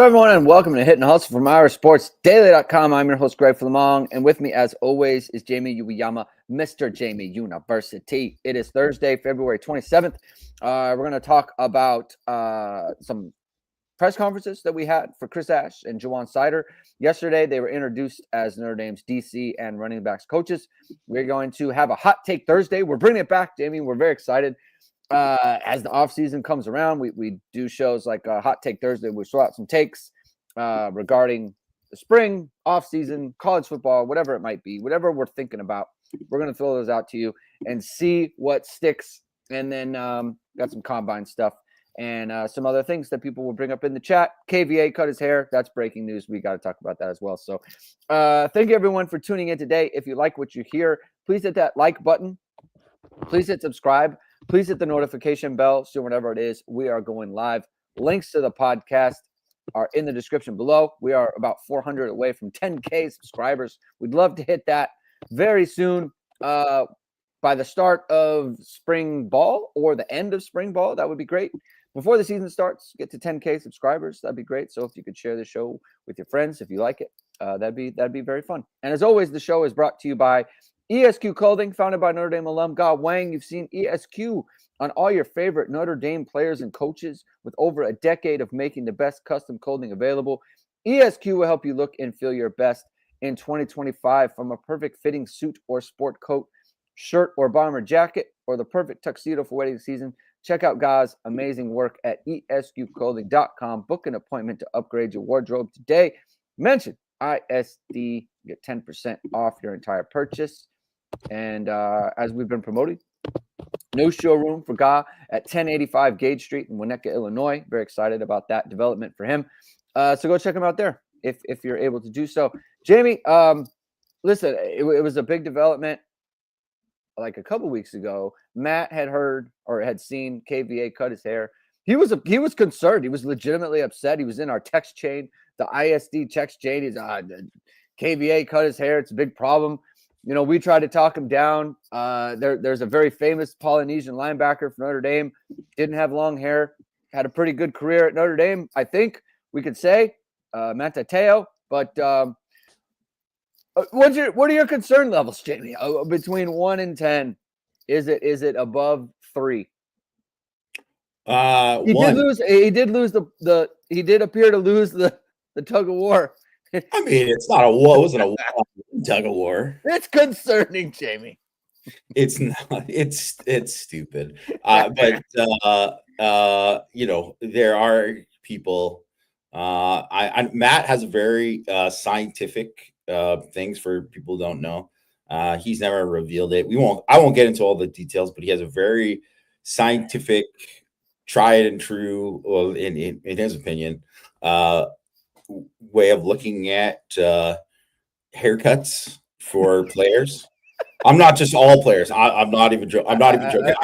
Hello, everyone, and welcome to Hit and Hustle from IrishSportsDaily.com. I'm your host, Greg Flammang, and with me, as always, is Jamie Uyeyama, Mr. Jamie University. It is Thursday, February 27th. We're going to talk about some press conferences that we had for Chris Ash and Ja'Juan Seider. Yesterday, they were introduced as Notre Dame's DC and running backs coaches. We're going to have a Hot Take Thursday. We're bringing it back, Jamie. We're very excited. As the offseason comes around, we do shows like Hot Take Thursday. We throw out some takes regarding the spring, offseason, college football, whatever it might be, whatever we're thinking about. We're going to throw those out to you and see what sticks. And then got some combine stuff and some other things that people will bring up in the chat. KVA cut his hair. That's breaking news. We got to talk about that as well. So thank you, everyone, for tuning in today. If you like what you hear, please hit that like button. Please hit subscribe. Please hit the notification bell so whenever it is, we are going live. Links to the podcast are in the description below. We are about 400 away from 10K subscribers. We'd love to hit that very soon by the start of spring ball or the end of spring ball. That would be great. Before the season starts, get to 10K subscribers. That'd be great. So if you could share the show with your friends, if you like it, that'd be very fun. And as always, the show is brought to you by ESQ Clothing, founded by Notre Dame alum Ge Wang. You've seen ESQ on all your favorite Notre Dame players and coaches with over a decade of making the best custom clothing available. ESQ will help you look and feel your best in 2025, from a perfect fitting suit or sport coat, shirt or bomber jacket, or the perfect tuxedo for wedding season. Check out Ge's amazing work at esqclothing.com. Book an appointment to upgrade your wardrobe today. Mention ISD, get 10% off your entire purchase. And as we've been promoting, new showroom for Ge at 1085 Gage Street in Winnetka, Illinois. Very excited about that development for him. So go check him out there if you're able to do so. Jamie, listen, it was a big development. Like a couple weeks ago, Matt had heard or had seen KVA cut his hair. He was concerned. He was legitimately upset. He was in our text chain, the ISD text chain. He's KVA cut his hair. It's a big problem. You know, we tried to talk him down. There's a very famous Polynesian linebacker from Notre Dame. Didn't have long hair. Had a pretty good career at Notre Dame, I think we could say. Matateo. But what are your concern levels, Jamie? Between 1 and 10, is it above 3? He did lose. He did appear to lose the tug of war. I mean, it's not a war. It wasn't a tug of war. It's concerning, Jamie. It's not. It's stupid. But you know, there are people. Matt has a very scientific things for people who don't know. He's never revealed it. I won't get into all the details, but he has a very scientific, tried and true, well, in his opinion, way of looking at haircuts for players. I'm not just all players. I'm not even joking. I'm not even joking.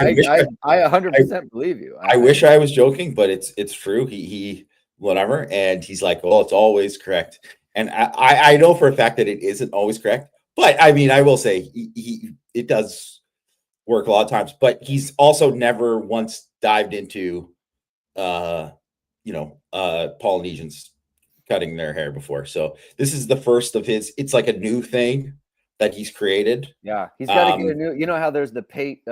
I 100% believe you. I wish I was joking, but it's true. He whatever, and he's like, "Oh, it's always correct." And I know for a fact that it isn't always correct. But I mean, I will say it does work a lot of times. But he's also never once dived into, Polynesians cutting their hair before. So this is the first of his. It's like a new thing that he's created. Yeah, he's got to get a new. You know how there's the Pate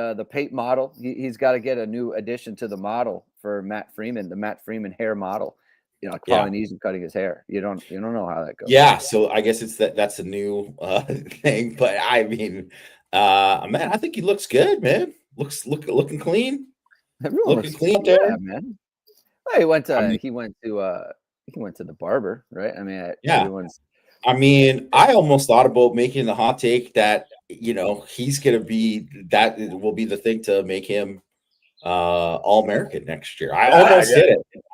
model. He's got to get a new addition to the model for Matt Freeman, the Matt Freeman hair model. You know, like Polynesian cutting his hair. You don't know how that goes. Yeah, so I guess that's a new thing. But I mean, man, I think he looks good, man. Looking clean. Everyone looking clean there, yeah, man. Well, he went to the barber, right? I mean, yeah. I mean, I almost thought about making the hot take that, you know, he's gonna be that will be the thing to make him All-American next year. I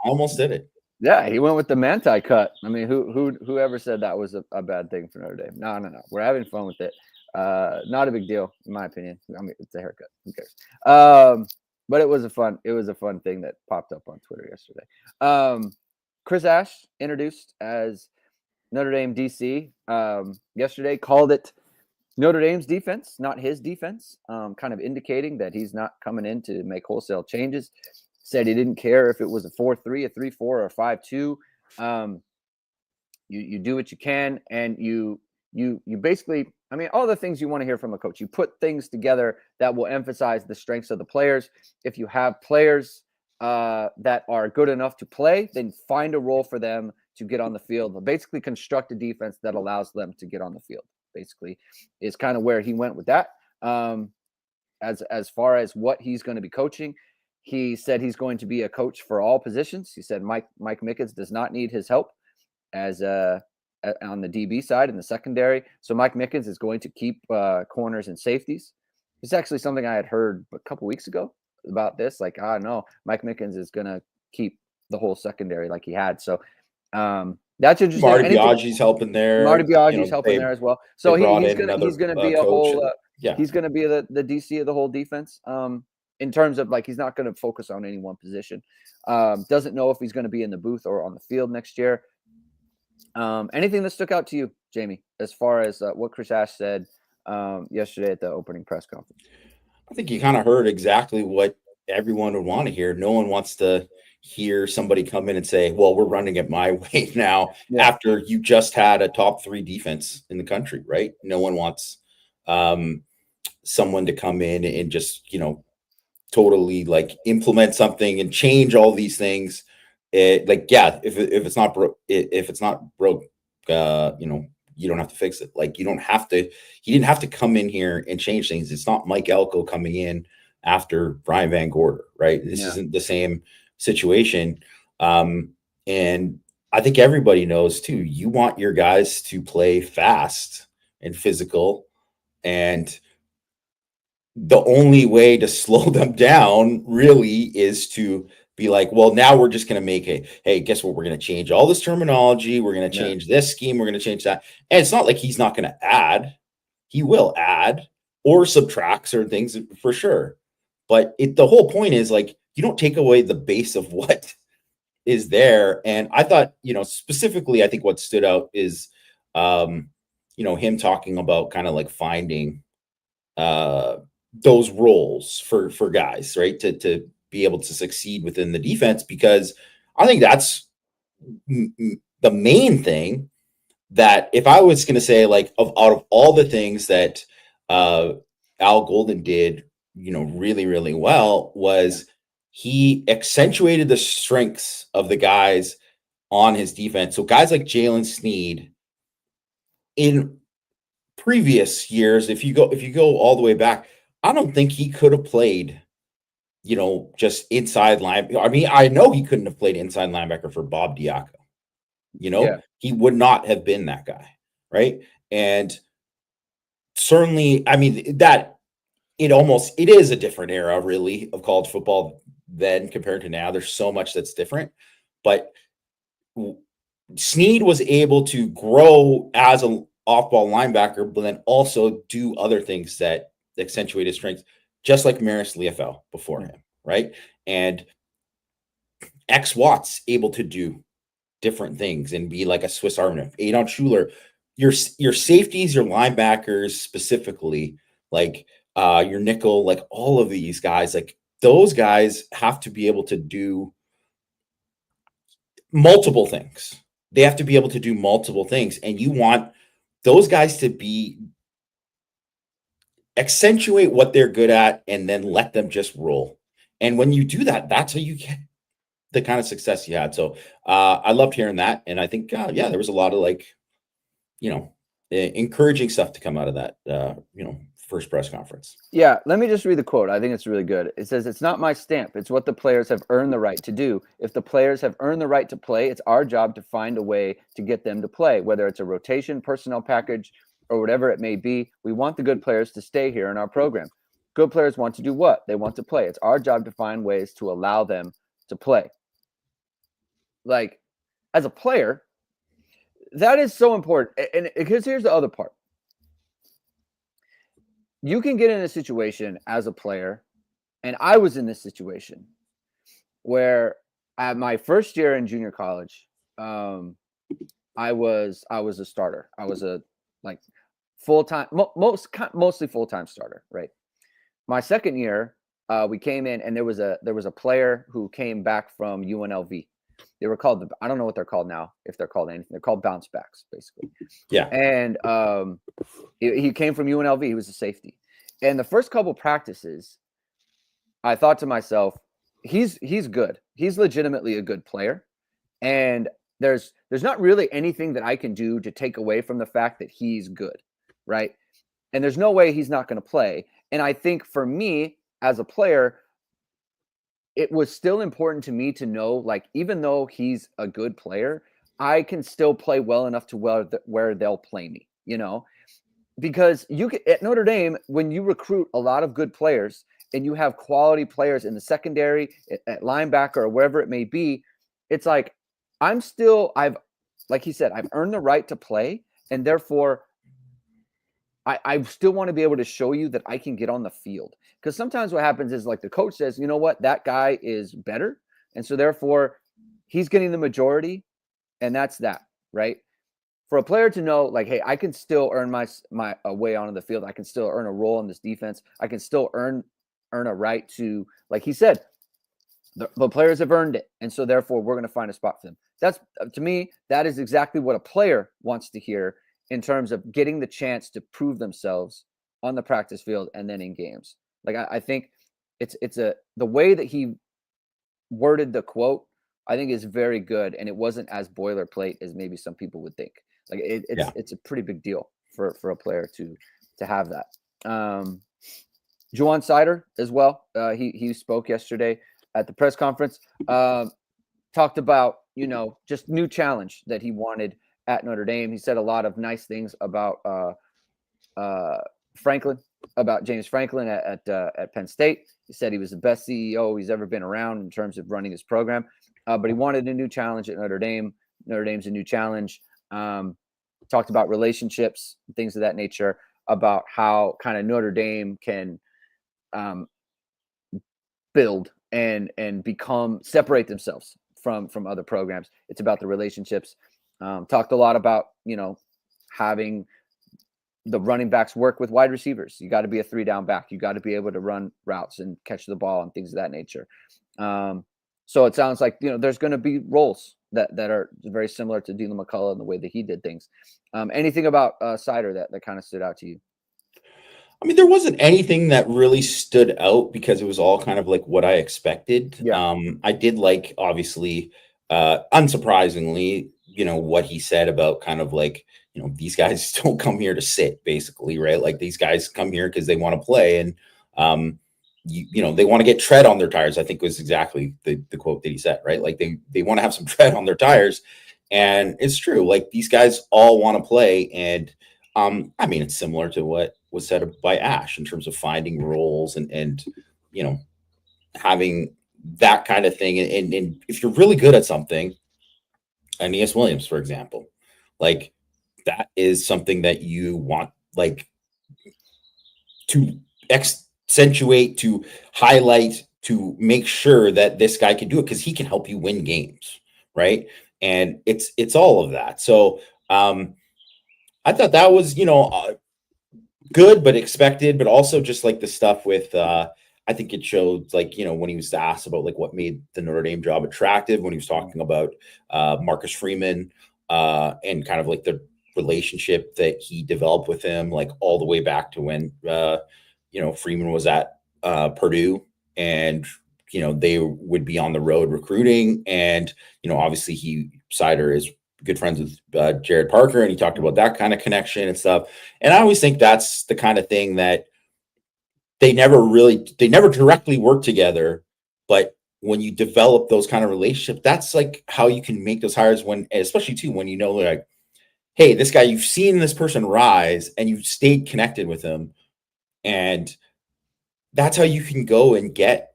almost did it. Yeah, he went with the manti cut. I mean, whoever said that was a bad thing for Notre Dame? No. We're having fun with it. Not a big deal, in my opinion. I mean, it's a haircut. Who cares? But it was a fun thing that popped up on Twitter yesterday. Chris Ash, introduced as Notre Dame DC yesterday, called it Notre Dame's defense, not his defense, kind of indicating that he's not coming in to make wholesale changes. Said he didn't care if it was a 4-3, a 3-4, or a 5-2. You do what you can, and you basically, I mean, all the things you want to hear from a coach. You put things together that will emphasize the strengths of the players. If you have players that are good enough to play, then find a role for them to get on the field. But basically, construct a defense that allows them to get on the field. Basically, is kind of where he went with that. As far as what he's going to be coaching, he said he's going to be a coach for all positions. He said Mike Mickens does not need his help as on the DB side in the secondary. So Mike Mickens is going to keep corners and safeties. It's actually something I had heard a couple weeks ago about this. Like, no, Mike Mickens is going to keep the whole secondary like he had. So that's interesting. Marty Biagi's helping there. Marty Biagi's helping there as well. So he's going to be a whole. He's going to be the DC of the whole defense. In terms of like, he's not going to focus on any one position. Doesn't know if he's going to be in the booth or on the field next year. Anything that stuck out to you, Jamie, as far as what Chris Ash said yesterday at the opening press conference? I think you kind of heard exactly what everyone would want to hear. No one wants to hear somebody come in and say, well, we're running it my way now after you just had a top 3 defense in the country, right? No one wants someone to come in and just, totally like implement something and change all these things. If it's not broke, you don't have to fix it. Like, you don't have to. He didn't have to come in here and change things. It's not Mike Elko coming in after Brian Van Gorder, right? This isn't the same situation. And I think everybody knows too. You want your guys to play fast and physical, and the only way to slow them down really is to be like, well, now we're just going to make hey, guess what? We're going to change all this terminology. We're going to change this scheme. We're going to change that. And it's not like he's not going to add. He will add or subtract certain things for sure. But the whole point is, like, you don't take away the base of what is there. And I thought, specifically, I think what stood out is, him talking about kind of like finding those roles for guys, right? To be able to succeed within the defense, because I think that's the main thing. That if I was going to say, like, out of all the things that Al Golden did, really, really well, was he accentuated the strengths of the guys on his defense. So guys like Jalen Sneed, in previous years, if you go all the way back, I don't think he could have played, just inside line. I mean, I know he couldn't have played inside linebacker for Bob Diaco. He would not have been that guy, right? And certainly, I mean, that it is a different era, really, of college football then compared to now. There's so much that's different, but Sneed was able to grow as an off-ball linebacker, but then also do other things that accentuate his strengths, just like Maris Liufau before him, right? And X Watts able to do different things and be like a Swiss Army knife. Adon Schuler, your safeties, your linebackers specifically, like your nickel, like all of these guys, like those guys have to be able to do multiple things. They have to be able to do multiple things, and you want those guys to accentuate what they're good at and then let them just roll. And when you do that, that's how you get the kind of success you had. So I loved hearing that. And I think, there was a lot of encouraging stuff to come out of that, first press conference. Yeah. Let me just read the quote. I think it's really good. It says, "It's not my stamp. It's what the players have earned the right to do. If the players have earned the right to play, it's our job to find a way to get them to play, whether it's a rotation, personnel package, or whatever it may be. We want the good players to stay here in our program. Good players want to do what? They want to play. It's our job to find ways to allow them to play." Like, as a player, that is so important. And because here's the other part. You can get in a situation as a player, and I was in this situation, where at my first year in junior college, I was a starter. I was a full-time, mostly full-time starter, right? My second year, we came in, and there was a player who came back from UNLV, They were called I don't know what they're called now, if they're called anything. They're called bounce backs, basically. Yeah. And he came from UNLV. He was a safety. And the first couple practices, I thought to myself, he's good. He's legitimately a good player. And there's not really anything that I can do to take away from the fact that he's good, right? And there's no way he's not going to play. And I think for me as a player, it was still important to me to know, like, even though he's a good player, I can still play well enough to where they'll play me, because at Notre Dame, when you recruit a lot of good players and you have quality players in the secondary, at linebacker, or wherever it may be, it's like, like he said, I've earned the right to play, and therefore I still want to be able to show you that I can get on the field. Because sometimes what happens is, like, the coach says, you know what, that guy is better. And so therefore he's getting the majority, and that's that, right? For a player to know, like, hey, I can still earn my way onto the field. I can still earn a role in this defense. I can still earn a right to, like he said, the players have earned it. And so therefore we're going to find a spot for them. That's, to me, that is exactly what a player wants to hear in terms of getting the chance to prove themselves on the practice field and then in games. Like, I think the way that he worded the quote, I think, is very good. And it wasn't as boilerplate as maybe some people would think. Like, it's a pretty big deal for a player to have that. Ja'Juan Seider as well. He spoke yesterday at the press conference, talked about, just new challenge that he wanted at Notre Dame. He said a lot of nice things about James Franklin at Penn State. He said he was the best CEO he's ever been around in terms of running his program, but he wanted a new challenge at Notre Dame. Notre Dame's a new challenge. Talked about relationships, things of that nature, about how kind of Notre Dame can build and separate themselves from other programs. It's about the relationships. Talked a lot about, having the running backs work with wide receivers. You got to be a 3-down back. You got to be able to run routes and catch the ball and things of that nature. So it sounds like, there's going to be roles that are very similar to Dylan McCullough and the way that he did things. Anything about Seider that kind of stood out to you? I mean, there wasn't anything that really stood out because it was all kind of like what I expected. Yeah. I did like, obviously, unsurprisingly, what he said about kind of like, these guys don't come here to sit, basically, right? Like, these guys come here because they want to play, and they want to get tread on their tires, I think was exactly the quote that he said, right? Like, they want to have some tread on their tires. And it's true. Like, these guys all want to play. And I mean, it's similar to what was said by Ash in terms of finding roles and having that kind of thing. And if you're really good at something, Aeneas Williams, for example, like, that is something that you want, like, to accentuate, to highlight, to make sure that this guy can do it, because he can help you win games, right? And it's all of that. So I thought that was, good, but expected, but also just like the stuff with, I think it showed, like, when he was asked about like what made the Notre Dame job attractive, when he was talking about Marcus Freeman and kind of like the relationship that he developed with him, like all the way back to when, Freeman was at Purdue, and, they would be on the road recruiting. And, obviously Seider is good friends with Jared Parker, and he talked about that kind of connection and stuff. And I always think that's the kind of thing that they never directly work together, but when you develop those kind of relationships, that's like how you can make those hires, when, especially too, when like, hey, this guy, you've seen this person rise and you've stayed connected with him, and that's how you can go and get,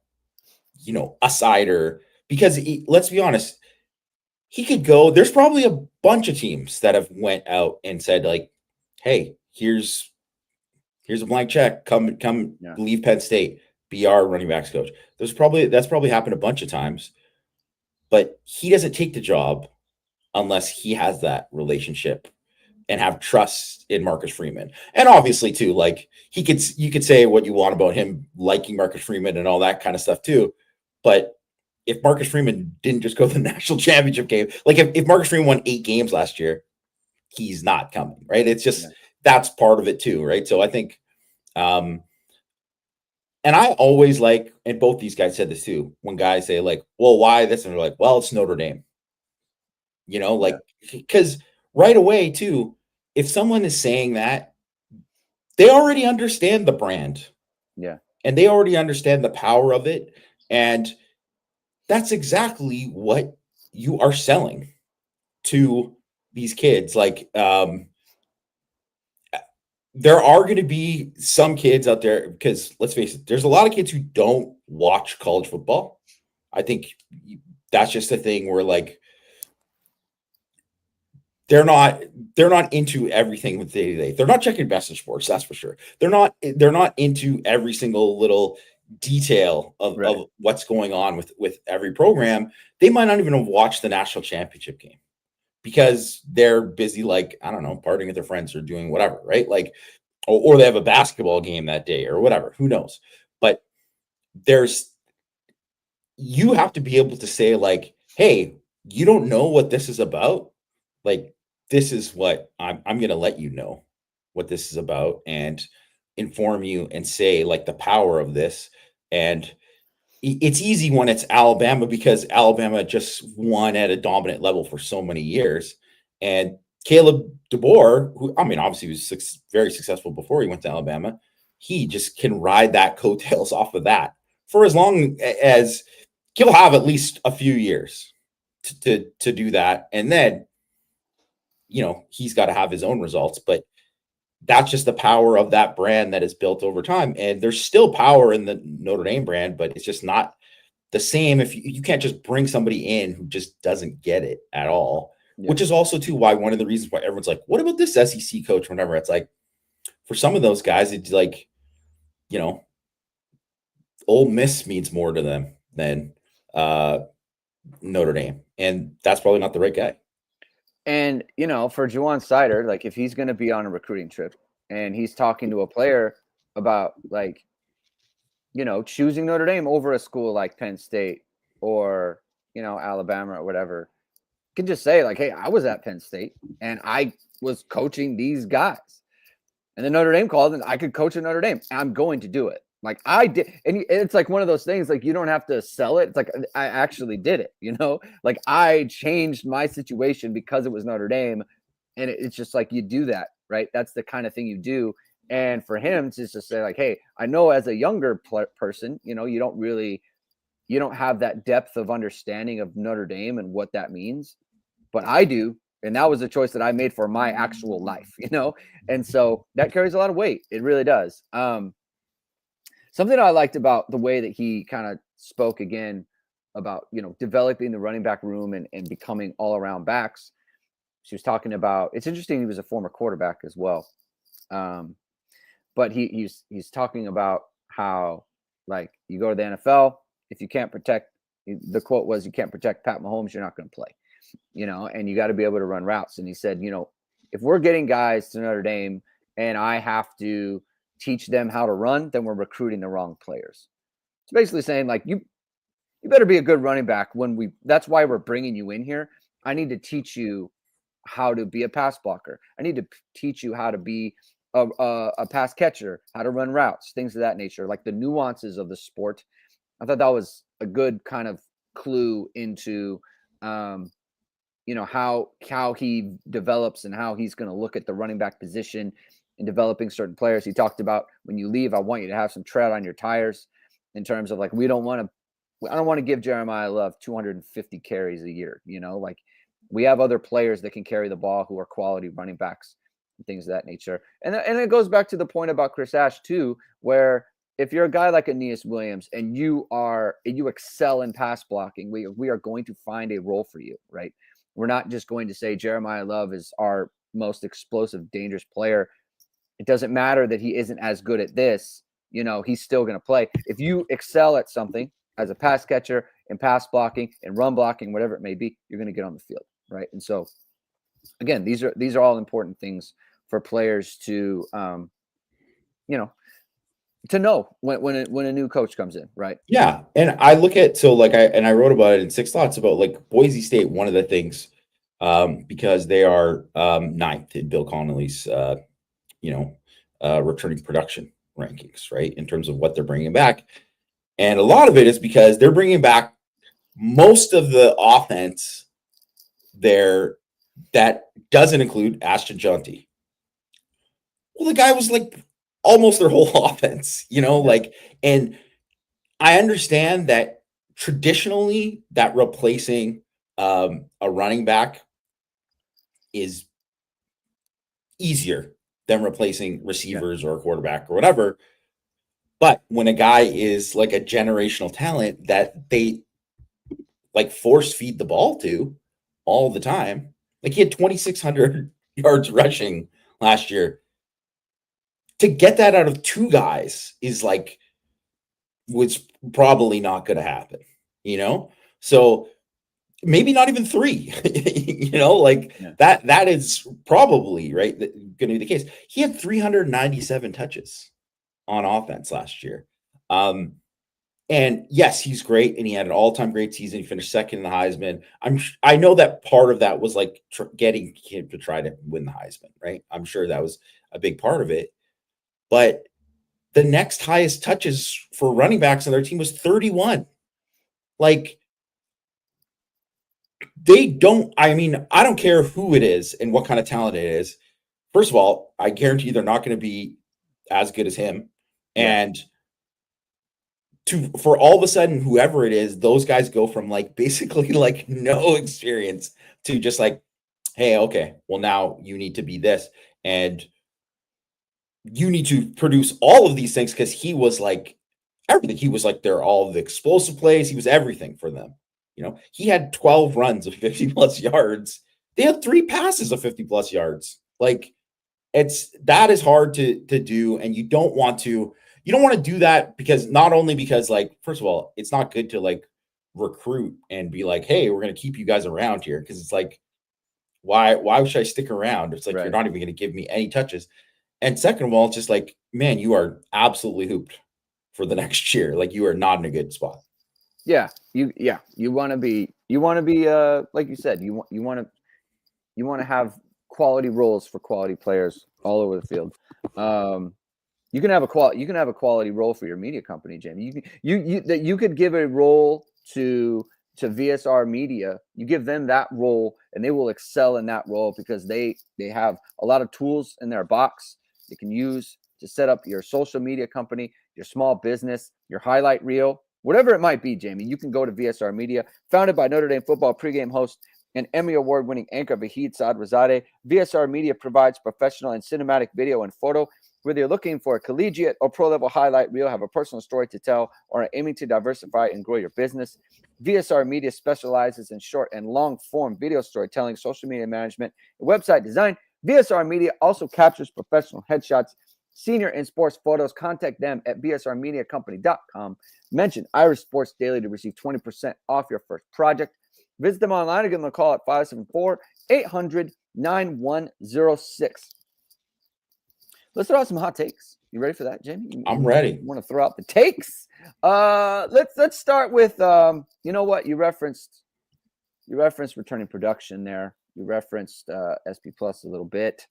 a Seider, because let's be honest, he could go. There's probably a bunch of teams that have went out and said, like, hey, here's a blank check. Come leave Penn State, be our running backs coach. That's probably happened a bunch of times, but he doesn't take the job unless he has that relationship and have trust in Marcus Freeman. And obviously too, like, you could say what you want about him liking Marcus Freeman and all that kind of stuff too, but if Marcus Freeman didn't just go to the national championship game, like if Marcus Freeman won 8 games last year, he's not coming, right? It's just that's part of it too, right? So I think, and I always like, and both these guys said this too, when guys say like, well, why this? And they're like, well, it's Notre Dame, like, because right away too, if someone is saying that, they already understand the brand. Yeah. And they already understand the power of it. And that's exactly what you are selling to these kids. Like, there are going to be some kids out there, because let's face it, there's a lot of kids who don't watch college football. I think that's just a thing where like they're not into everything with day to day. They're not checking best in sports, that's for sure. They're not into every single little detail of what's going on with every program. They might not even have watched the national championship game because they're busy, like, I don't know, partying with their friends or doing whatever, right? Like, or they have a basketball game that day or whatever, who knows? But you have to be able to say like, hey, you don't know what this is about. Like, this is what I'm going to let you know what this is about and inform you and say like the power of this. And it's easy when it's Alabama because Alabama just won at a dominant level for so many years. And Caleb DeBoer, who, I mean, obviously was very successful before he went to Alabama, he just can ride that coattails off of that for as long as he'll have at least a few years to do that. And then, he's got to have his own results, but that's just the power of that brand that is built over time. And there's still power in the Notre Dame brand, but it's just not the same. If you can't just bring somebody in who just doesn't get it at all, which is also too why one of the reasons why everyone's like, what about this SEC coach? Whenever it's like, for some of those guys, it's like, Ole Miss means more to them than Notre Dame. And that's probably not the right guy. And, for Ja'Juan Seider, like if he's going to be on a recruiting trip and he's talking to a player about like, choosing Notre Dame over a school like Penn State or, Alabama or whatever, you can just say like, hey, I was at Penn State and I was coaching these guys. And then Notre Dame called and I could coach at Notre Dame. I'm going to do it. Like I did. And it's like one of those things, like you don't have to sell it. It's like, I actually did it, like I changed my situation because it was Notre Dame. And it's just like, you do that, right? That's the kind of thing you do. And for him to just say like, hey, I know as a younger person, you don't have that depth of understanding of Notre Dame and what that means, but I do. And that was a choice that I made for my actual life, And so that carries a lot of weight. It really does. Something I liked about the way that he kind of spoke again about, developing the running back room and becoming all around backs. She was talking about, it's interesting. He was a former quarterback as well. But he's talking about how like you go to the NFL, if you can't protect, the quote was, you can't protect Pat Mahomes, you're not going to play, and you got to be able to run routes. And he said, if we're getting guys to Notre Dame and I have to teach them how to run, then we're recruiting the wrong players. It's basically saying like, you better be a good running back that's why we're bringing you in here. I need to teach you how to be a pass blocker. I need to teach you how to be a pass catcher, how to run routes, things of that nature, like the nuances of the sport. I thought that was a good kind of clue into, how he develops and how he's going to look at the running back position and developing certain players. He talked about, when you leave, I want you to have some tread on your tires in terms of like, I don't want to give Jeremiah Love 250 carries a year, like we have other players that can carry the ball who are quality running backs and things of that nature. And it goes back to the point about Chris Ash too, where if you're a guy like Aeneas Williams and you excel in pass blocking, we are going to find a role for you, right? We're not just going to say Jeremiah Love is our most explosive, dangerous player. It doesn't matter that he isn't as good at this, he's still going to play. If you excel at something as a pass catcher and pass blocking and run blocking, whatever it may be, you're going to get on the field, right? And so, again, these are all important things for players to, to know when a new coach comes in, right? Yeah, and I look at I wrote about it in Six Thoughts about like Boise State. One of the things, because they are ninth in Bill Connolly's returning production rankings, right, in terms of what they're bringing back, and a lot of it is because they're bringing back most of the offense there that doesn't include Ashton Jonty. Well, the guy was like almost their whole offense, and I understand that traditionally that replacing a running back is easier than replacing receivers or a quarterback or whatever. But when a guy is like a generational talent that they like force feed the ball to all the time, like he had 2,600 yards rushing last year. To get that out of two guys is like was probably not going to happen, So maybe not even three, that is probably right going to be the case. He had 397 touches on offense last year. And yes, he's great, and he had an all-time great season. He finished second in the Heisman. I know that part of that was like getting him to try to win the Heisman, right? I'm sure that was a big part of it. But the next highest touches for running backs on their team was 31. Like, I don't care who it is and what kind of talent it is. First of all, I guarantee they're not going to be as good as him. And for all of a sudden, whoever it is, those guys go from like basically like no experience to just like, hey, okay, well, now you need to be this. And you need to produce all of these things because he was like everything. He was like they're all the explosive plays. He was everything for them. He had 12 runs of 50 plus yards. They had 3 passes of 50 plus yards. Like that is hard to do. And you don't want to do that because not only because like, first of all, it's not good to like recruit and be like, hey, we're going to keep you guys around here. Cause it's like, why should I stick around? It's like, You're not even going to give me any touches. And second of all, it's just like, man, you are absolutely hooped for the next year. Like you are not in a good spot. Yeah. You want to be like you said, you want to have quality roles for quality players all over the field. You can have a quality role for your media company, Jamie. You could give a role to VSR Media. You give them that role and they will excel in that role because they have a lot of tools in their box they can use to set up your social media company, your small business, your highlight reel, whatever it might be, Jamie. You can go to VSR Media, founded by Notre Dame football pregame host and Emmy Award-winning anchor Vahid Sadrazadeh. VSR Media provides professional and cinematic video and photo. Whether you're looking for a collegiate or pro-level highlight reel, have a personal story to tell, or are aiming to diversify and grow your business, VSR Media specializes in short and long-form video storytelling, social media management, and website design. VSR Media also captures professional headshots, senior and sports photos. Contact them at bsrmediacompany.com. Mention Irish Sports Daily to receive 20% off your first project. Visit them online or give them a call at 574-800-9106. Let's throw out some hot takes. You ready for that, Jamie? I'm ready. You want to throw out the takes? Let's start with you know what? You referenced returning production there. You referenced SP Plus a little bit.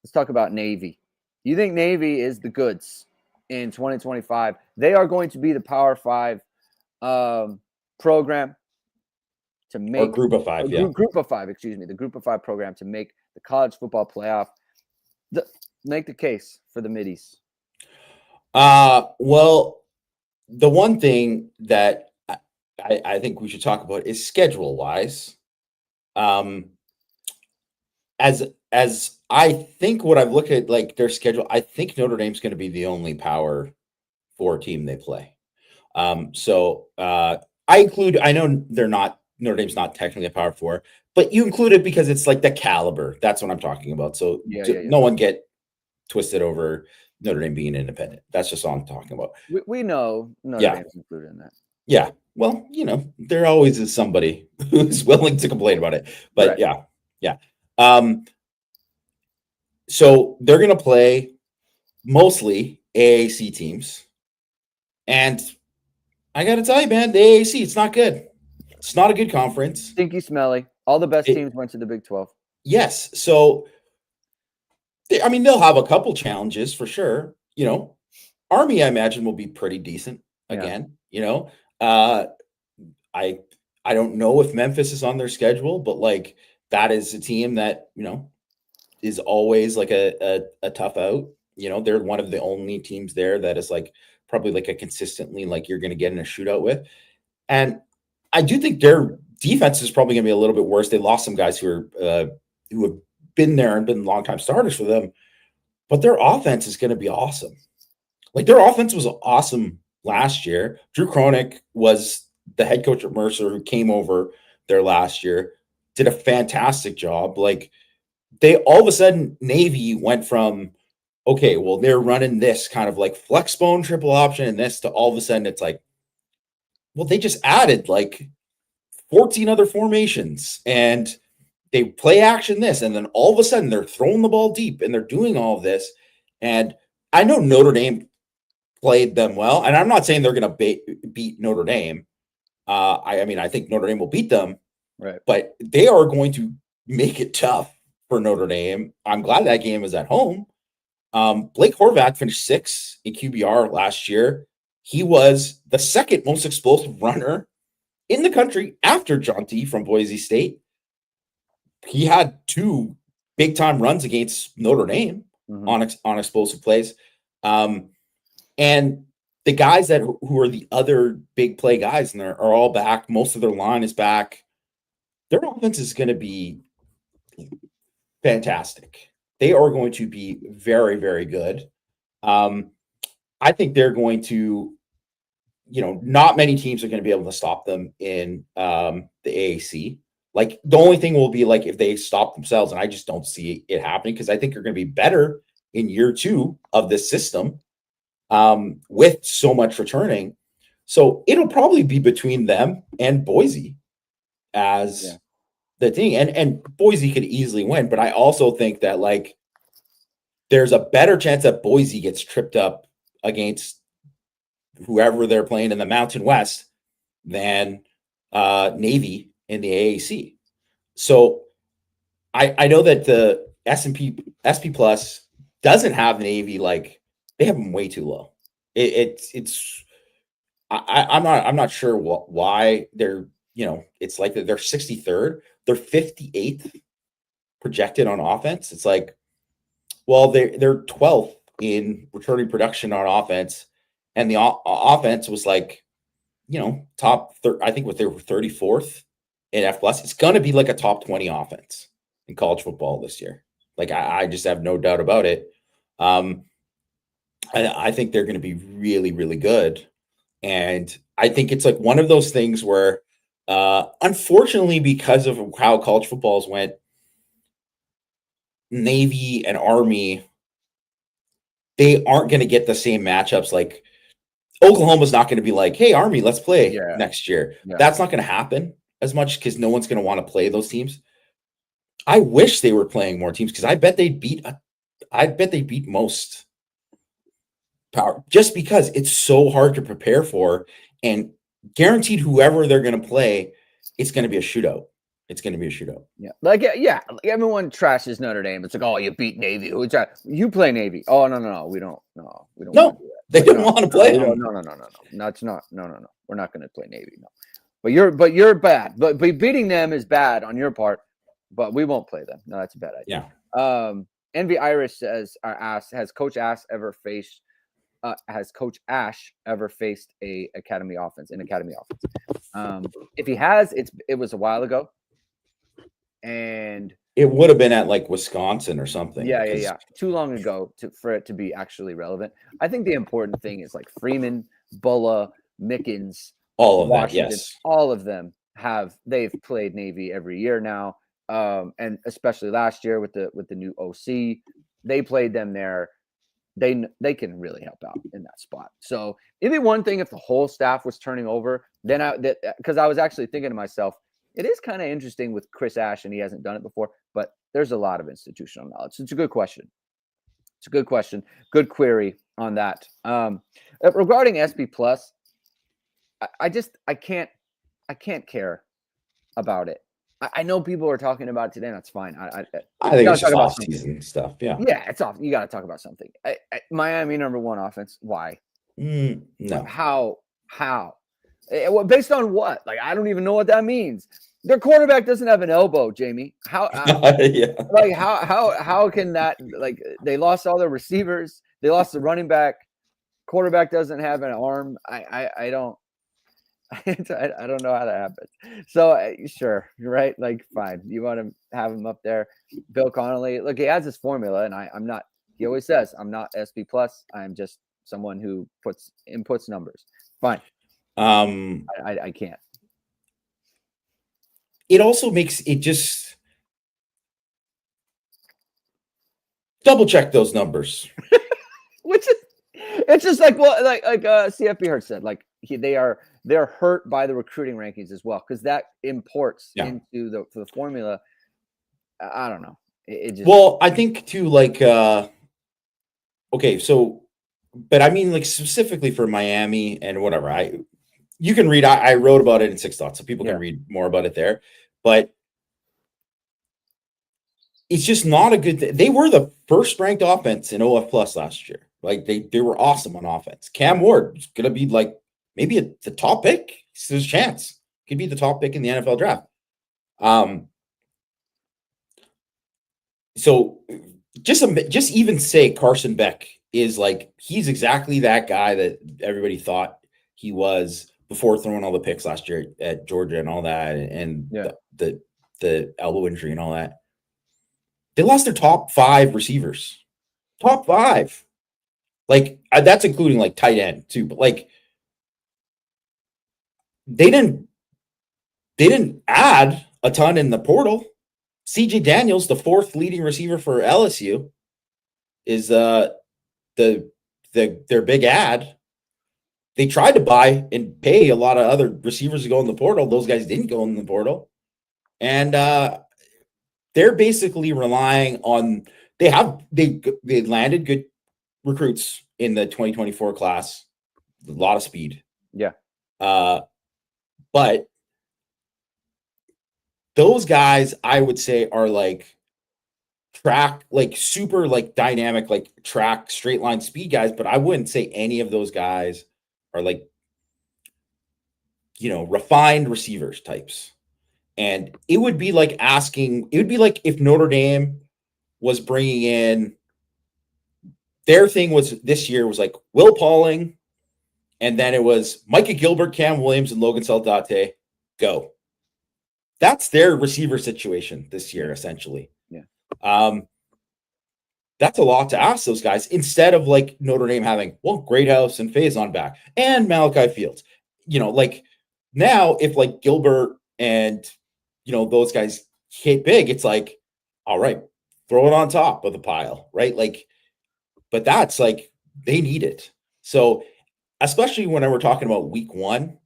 Let's talk about Navy. You think Navy is the goods in 2025? They are going to be the Power 5 program to make or Group of 5, Group of 5, excuse me, the Group of 5 program to make the college football playoff. Make the case for the middies. Well, the one thing that I think we should talk about is schedule wise. As I think what I've looked at, like their schedule, I think Notre Dame's going to be the only Power 4 team they play. So I know Notre Dame's not technically a Power 4, but you include it because it's like the caliber. That's what I'm talking about. So no one get twisted over Notre Dame being independent. That's just all I'm talking about. We know Notre Dame's included in that. Yeah. Well, there always is somebody who's willing to complain about it. But yeah. So they're going to play mostly AAC teams. And I got to tell you, man, the AAC, it's not good. It's not a good conference. Stinky, smelly. All the best teams went to the Big 12. Yes. So, they'll have a couple challenges for sure. Army, I imagine, will be pretty decent again. Uh, I I don't know if Memphis is on their schedule, but like that is a team that is always like a tough out. They're one of the only teams there that is like probably like a consistently like you're going to get in a shootout with, and I do think their defense is probably going to be a little bit worse. They lost some guys who have been there and been longtime starters for them, but their offense is going to be awesome. Like their offense was awesome last year. Drew Cronick was the head coach at Mercer who came over there last year, did a fantastic job. Like they all of a sudden Navy went from, okay, well, they're running this kind of like flex bone triple option and this to all of a sudden it's like, well, they just added like 14 other formations and they play action this. And then all of a sudden they're throwing the ball deep and they're doing all of this. And I know Notre Dame played them well. And I'm not saying they're going to beat Notre Dame. I think Notre Dame will beat them, right? But they are going to make it tough for Notre Dame. I'm glad that game is at home. Blake Horvath finished 6th in QBR last year. He was the second most explosive runner in the country after John T from Boise State. He had 2 big time runs against Notre Dame on explosive plays. And the guys who are the other big play guys and are all back. Most of their line is back. Their offense is going to be fantastic. They are going to be very, very good. I think they're going to, not many teams are going to be able to stop them in the AAC. Like the only thing will be like if they stop themselves, and I just don't see it happening because I think they're going to be better in year 2 of this system with so much returning. So it'll probably be between them and Boise as the thing. And Boise could easily win, but I also think that like there's a better chance that Boise gets tripped up against whoever they're playing in the Mountain West than Navy in the AAC. So I know that the SP Plus doesn't have Navy, like they have them way too low. I'm not sure why they're, it's like they're 63rd, they're 58th projected on offense. It's like, well, they're 12th in returning production on offense, and the offense was like, top I think what they were 34th in F plus. It's going to be like a top 20 offense in college football this year. Like I just have no doubt about it. I think they're going to be really, really good. And I think it's like one of those things where, unfortunately, because of how college footballs went, Navy and Army, they aren't going to get the same matchups. Like Oklahoma's not going to be like, hey, Army, let's play next year. Yeah. That's not going to happen as much because no one's going to want to play those teams. I wish they were playing more teams because I bet they beat most power just because it's so hard to prepare for, and guaranteed whoever they're going to play, it's going to be a shootout. It's going to be a shootout. Yeah. Like everyone trashes Notre Dame. It's like, oh, you beat Navy. You play Navy. Oh, no. We don't. No, we don't. No, they didn't want to play them. No. That's not. No. We're not going to play Navy. No. But you're bad. But beating them is bad on your part. But we won't play them. No, that's a bad idea. Yeah. Envy Irish says, has Coach Ash ever faced a academy offense? If he has, it was a while ago, and it would have been at like Wisconsin or something. Yeah. Too long ago for it to be actually relevant. I think the important thing is like Freeman, Bulla, Mickens, all of Washington, that. Yes, all of them they've played Navy every year now, and especially last year with the new OC, they played them there. They can really help out in that spot. So it'd be one thing if the whole staff was turning over. Then because I was actually thinking to myself, it is kind of interesting with Chris Ash, and he hasn't done it before, but there's a lot of institutional knowledge. So it's a good question. It's a good question. Good query on that. Regarding SB Plus, I can't care about it. I know people are talking about it today, and that's fine. I think it's just off-season stuff. Yeah, it's off. You got to talk about something. Miami #1 offense. Why? No. How? Based on what? Like, I don't even know what that means. Their quarterback doesn't have an elbow, Jamie. How? Yeah. Like, how can that? Like, they lost all their receivers. They lost the running back. Quarterback doesn't have an arm. I don't. I don't know how that happens. So sure, you're right. Like, fine. You want to have him up there. Bill Connolly. Look, he has his formula, and I'm not. He always says, "I'm not SB plus. I'm just someone who inputs numbers." Fine. I can't. It also makes it just double check those numbers. Which is, it's just like, well, like CFB Hurt said, like they're hurt by the recruiting rankings as well, because that imports into the formula. I don't know. It just, well, I think too, like okay, so, but I mean, like, specifically for Miami and whatever, you can read. I wrote about it in 6 Thoughts, so people can read more about it there. But it's just not a good thing. They were the first ranked offense in OF Plus last year. Like, they were awesome on offense. Cam Ward is going to be like maybe the top pick. There's a chance could be the top pick in the NFL draft. So just even say Carson Beck is like, he's exactly that guy that everybody thought he was before throwing all the picks last year at Georgia and all that, and the elbow injury and all that. They lost their top 5 receivers. Top 5. Like, that's including like tight end too, but like they didn't add a ton in the portal. CJ Daniels, the 4th leading receiver for LSU, is their big ad. They tried to buy and pay a lot of other receivers to go in the portal. Those guys didn't go in the portal. And they're basically relying on they landed good recruits in the 2024 class. A lot of speed. Yeah. But those guys, I would say, are like track, like super like dynamic, like track straight line speed guys. But I wouldn't say any of those guys are like, refined receivers types. And it would be like if Notre Dame was bringing in, their thing was this year was like Will Pauling, and then it was Micah Gilbert, Cam Williams, and Logan Saldate. Go. That's their receiver situation this year, essentially. Yeah. That's a lot to ask those guys, instead of like Notre Dame having, well, Greathouse and Faison back and Malachi Fields. Like, now if like Gilbert and those guys hit big, it's like, all right, throw it on top of the pile, right? Like, but that's like, they need it. So especially when we're talking about week 1,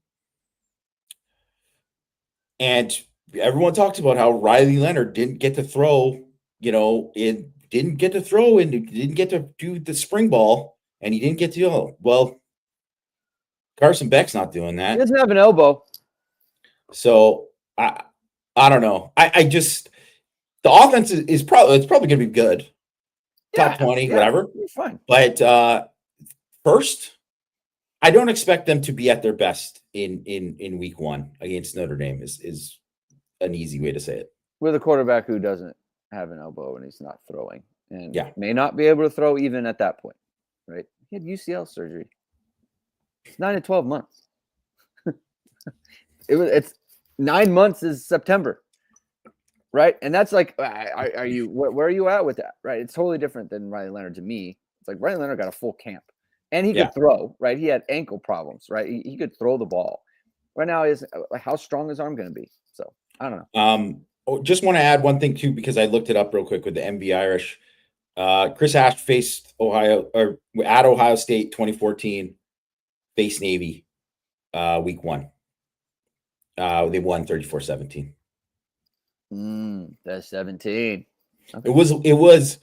and everyone talks about how Riley Leonard didn't get to throw, didn't get to do the spring ball, and he didn't get to, well, Carson Beck's not doing that. He doesn't have an elbow. So I don't know. I just, the offense is probably going to be good. Top 20, whatever. Fine. But first, I don't expect them to be at their best in week 1 against Notre Dame is an easy way to say it. With a quarterback who doesn't have an elbow and he's not throwing, and may not be able to throw even at that point, right? He had UCL surgery. It's 9 to 12 months. It's 9 months is September, right? And that's like, are you where are you at with that, right? It's totally different than Riley Leonard to me. It's like Riley Leonard got a full camp, and he could throw, right? He had ankle problems, right? He could throw the ball. Right now, is how strong his arm going to be? So I don't know. Just want to add one thing too, because I looked it up real quick with the MB Irish. Chris Ash faced at Ohio State 2014, faced Navy week 1. They won 34-17. That's 17. Okay. It was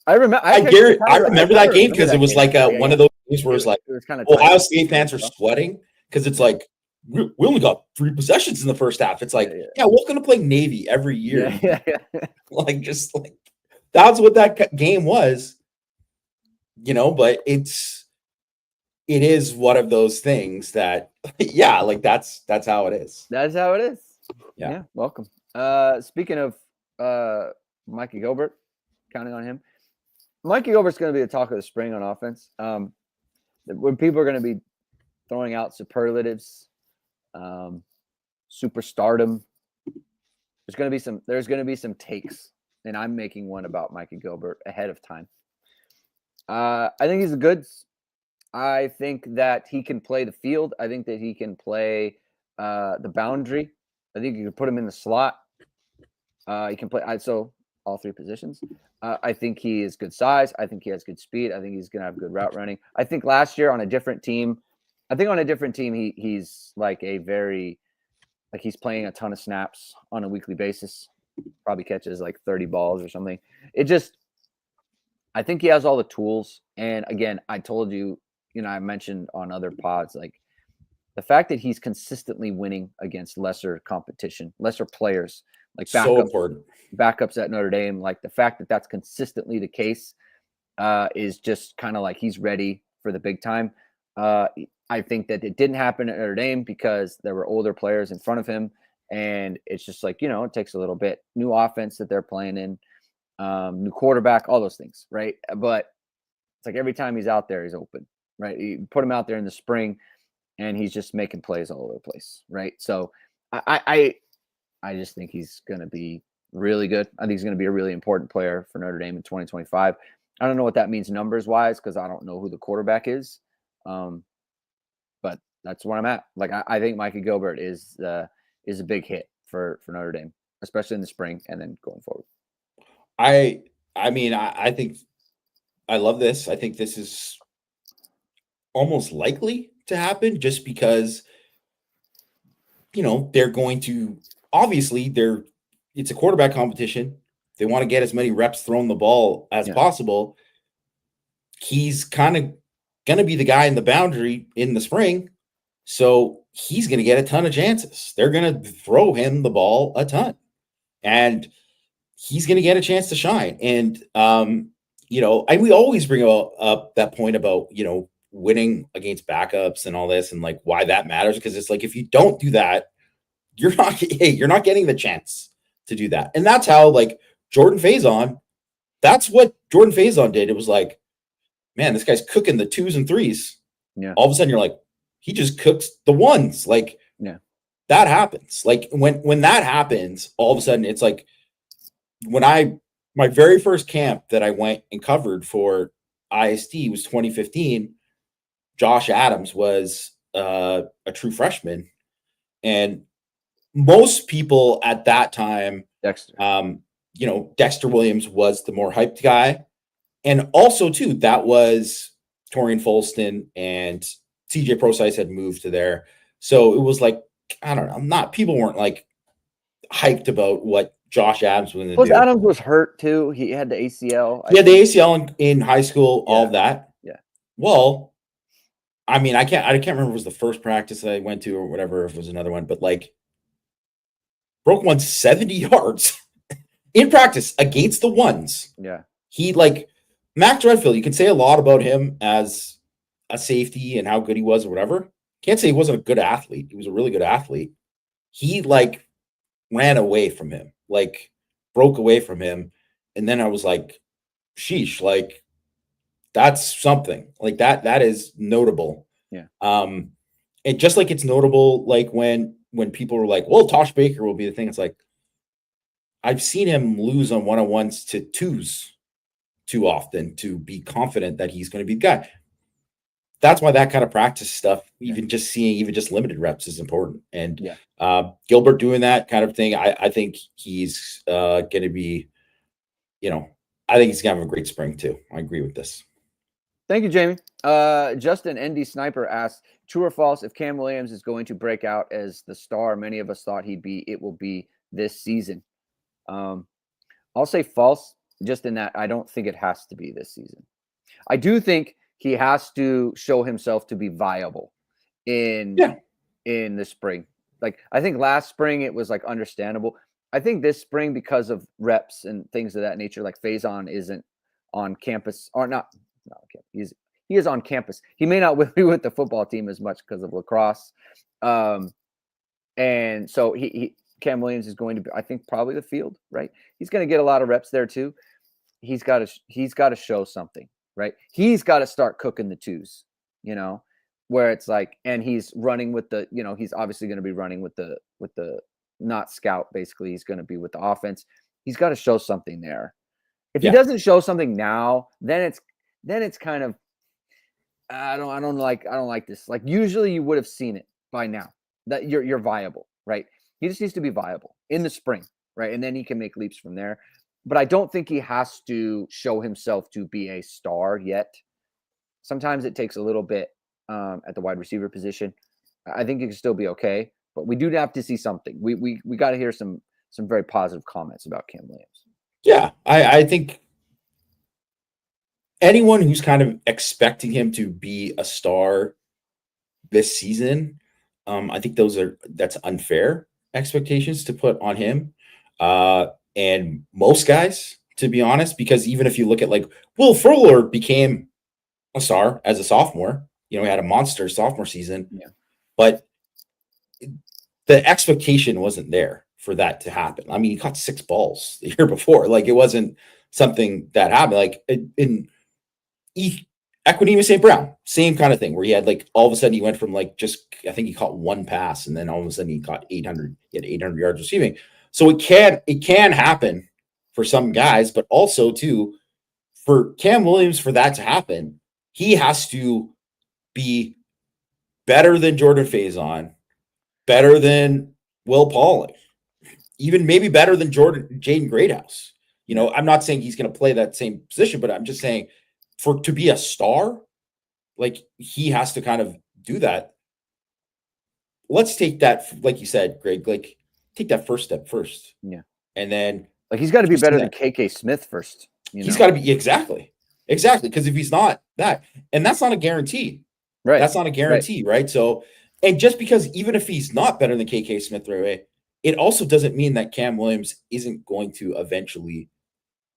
I remember. I remember that game because it was like one of those games where it's like it was kind of Ohio State fans are sweating because it's like we only got 3 possessions in the first half. It's like, yeah, we're going to play Navy every year. Yeah. Like, just like that's what that game was, but it is one of those things that, yeah, like that's how it is. That's how it is. Yeah. Welcome. Speaking of Mikey Gilbert, counting on him. Mikey Gilbert's going to be the talk of the spring on offense. When people are going to be throwing out superlatives, superstardom, there's going to be some takes, and I'm making one about Mikey Gilbert ahead of time. I think he's a goods. I think that he can play the field. I think that he can play the boundary. I think you can put him in the slot. He can play all 3 positions. I think he is good size. I think he has good speed. I think he's going to have good route running. I think last year on a different team, he's like he's playing a ton of snaps on a weekly basis. Probably catches like 30 balls or something. I think he has all the tools. And again, I told you, I mentioned on other pods, like the fact that he's consistently winning against lesser competition, lesser players, like backups at Notre Dame, like the fact that that's consistently the case is just kind of like he's ready for the big time. I think that it didn't happen at Notre Dame because there were older players in front of him. And it's just like, it takes a little bit. New offense that they're playing in, new quarterback, all those things, right? But it's like every time he's out there, he's open, right? You put him out there in the spring, and he's just making plays all over the place, right? So I just think he's going to be really good. I think he's going to be a really important player for Notre Dame in 2025. I don't know what that means numbers-wise because I don't know who the quarterback is, but that's where I'm at. Like I think Mikey Gilbert is a big hit for Notre Dame, especially in the spring and then going forward. I think I love this. I think this is almost likely to happen just because, they're going to, obviously it's a quarterback competition. They want to get as many reps throwing the ball as possible. He's kind of going to be the guy in the boundary in the spring. So he's going to get a ton of chances. They're going to throw him the ball a ton, and he's going to get a chance to shine. And, and we always bring up that point about, winning against backups and all this and like why that matters. Because it's like, if you don't do that, you're not getting the chance to do that. And that's how like Jordan Faison, that's what Jordan Faison did. It was like, man, this guy's cooking the 2s and 3s. Yeah. All of a sudden you're like, he just cooks the 1s. Like, yeah, that happens. Like when that happens, all of a sudden it's like my very first camp that I went and covered for ISD was 2015. Josh Adams was a true freshman, and most people at that time, Dexter Williams was the more hyped guy, and also too that was Torian Folston and CJ Procise had moved to there, so it was like I don't know, people weren't like hyped about what Josh Adams was going to do. Adams was hurt too. He had the ACL. Yeah, the ACL in high school, all of that. Yeah. Well, I mean, I can't remember if it was the first practice I went to or whatever, if it was another one, but like broke 170 yards in practice against the 1s. Yeah. He like Max Redfield, you can say a lot about him as a safety and how good he was or whatever. Can't say he wasn't a good athlete. He was a really good athlete. He like ran away from him, like broke away from him. And then I was like, sheesh, like that's something like that is notable. Yeah. And just like it's notable, like when people were like, well, Tosh Baker will be the thing. It's like, I've seen him lose on 1-on-1s to 2s too often to be confident that he's going to be the guy. That's why that kind of practice stuff, even just limited reps is important. And Gilbert doing that kind of thing, I think he's going to be, I think he's going to have a great spring too. I agree with this. Thank you, Jamie. Justin ND Sniper asked, true or false, if Cam Williams is going to break out as the star many of us thought he'd be, it will be this season. I'll say false. just in that I don't think it has to be this season. I do think he has to show himself to be viable in the spring. Like I think last spring it was like understandable. I think this spring, because of reps and things of that nature, like Faison isn't on campus or not on campus. He is on campus. He may not be with the football team as much because of lacrosse. And so Cam Williams is going to be, I think, probably the field, right? He's going to get a lot of reps there too. He's got to show something, right? He's got to start cooking the twos, where it's like, and he's running with the, he's obviously going to be running with the not scout. Basically, he's going to be with the offense. He's got to show something there. If he doesn't show something now, then it's kind of, I don't like this. Like usually you would have seen it by now that you're viable, right? He just needs to be viable in the spring, right? And then he can make leaps from there. But I don't think he has to show himself to be a star yet. Sometimes it takes a little bit at the wide receiver position. I think it can still be okay, but we do have to see something. We got to hear some very positive comments about Cam Williams. Yeah, I think anyone who's kind of expecting him to be a star this season, I think that's unfair expectations to put on him. And most guys, to be honest, because even if you look at like Will Fuller became a star as a sophomore, he had a monster sophomore season, but the expectation wasn't there for that to happen. I mean, he caught 6 balls the year before. Like it wasn't something that happened. Like in Equinemius St. Brown, same kind of thing where he had like all of a sudden he went from like I think he caught 1 pass and then all of a sudden he caught 800. He had 800 yards receiving. So it can happen for some guys, but also too for Cam Williams, for that to happen, he has to be better than Jordan Faison, better than Will Pauling, even maybe better than Jaden Greathouse. I'm not saying he's going to play that same position, but I'm just saying to be a star, like he has to kind of do that. Let's take that, like you said, Greg, like take that first step first. Yeah. And then like he's got to be better than KK Smith first. He's got to be exactly. Because if he's not that, and that's not a guarantee, right? That's not a guarantee, right? So, and just because even if he's not better than KK Smith right away, it also doesn't mean that Cam Williams isn't going to eventually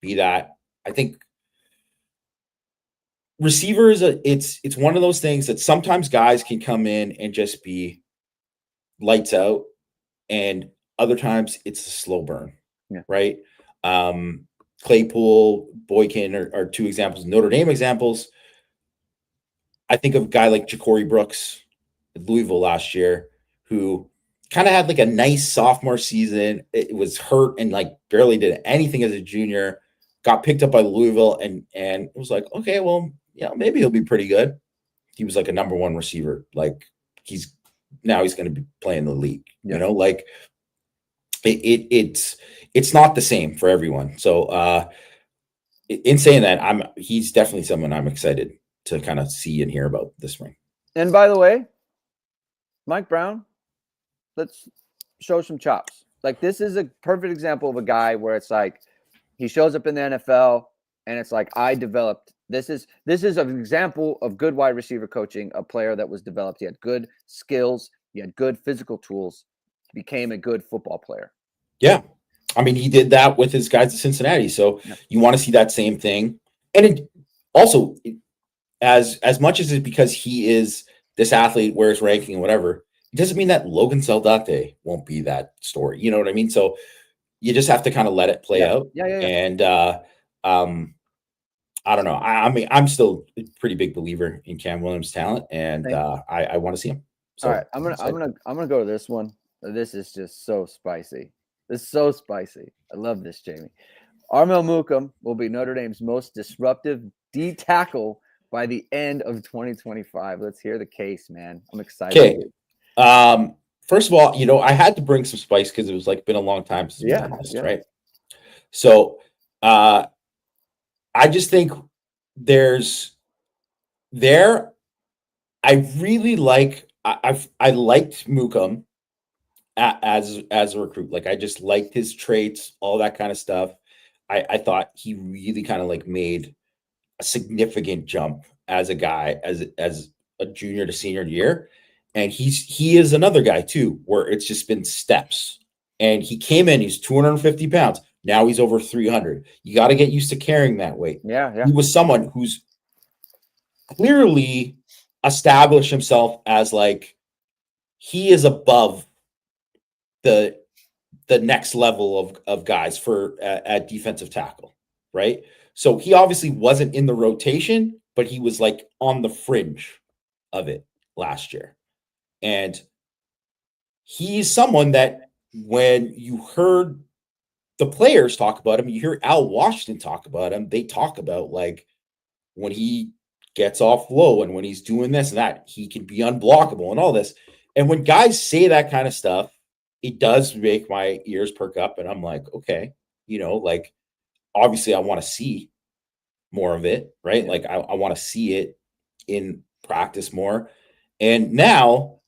be that. I think receivers, it's one of those things that sometimes guys can come in and just be lights out, and other times it's a slow burn, right? Claypool, Boykin are 2 examples. Notre Dame examples. I think of a guy like Ja'Cory Brooks at Louisville last year, who kind of had like a nice sophomore season. It was hurt and like barely did anything as a junior. Got picked up by Louisville and it was like, okay, well, maybe he'll be pretty good. He was like a number 1 receiver. Like he's going to be playing the league. Like it's not the same for everyone. So in saying that, he's definitely someone I'm excited to kind of see and hear about this spring. And by the way, Mike Brown, let's show some chops. Like this is a perfect example of a guy where it's like he shows up in the NFL and it's like I developed. This is an example of good wide receiver coaching, a player that was developed. He had good skills, he had good physical tools, he became a good football player. Yeah. I mean, he did that with his guys at Cincinnati. So you want to see that same thing. And also, as much as it's because he is this athlete, where his ranking and whatever, it doesn't mean that Logan Saldate won't be that story. You know what I mean? So you just have to kind of let it play out. Yeah. And I don't know. I mean, I'm still a pretty big believer in Cam Williams' talent, and I want to see him. So all right, I'm gonna go to this one. This is just so spicy. This is so spicy. I love this, Jamie. Armel Mukam will be Notre Dame's most disruptive D tackle by the end of 2025. Let's hear the case, man. I'm excited. Okay. First of all, I had to bring some spice because it was like been a long time since we've done this, right? So I just think I really like I liked Mukam as a recruit. Like I just liked his traits, all that kind of stuff. I thought he really kind of like made a significant jump as a guy, as a junior to senior year. And he is another guy too, where it's just been steps. And he came in, he's 250 pounds. Now he's over 300. You got to get used to carrying that weight. Yeah. He was someone who's clearly established himself as like he is above the next level of guys for at defensive tackle, right? So he obviously wasn't in the rotation, but he was like on the fringe of it last year. And he's someone that when you heard the players talk about him, you hear Al Washington talk about him, they talk about like when he gets off low and when he's doing this and that, he can be unblockable and all this. And when guys say that kind of stuff, it does make my ears perk up. And I'm like, okay, like obviously I want to see more of it, right? Like I want to see it in practice more. And now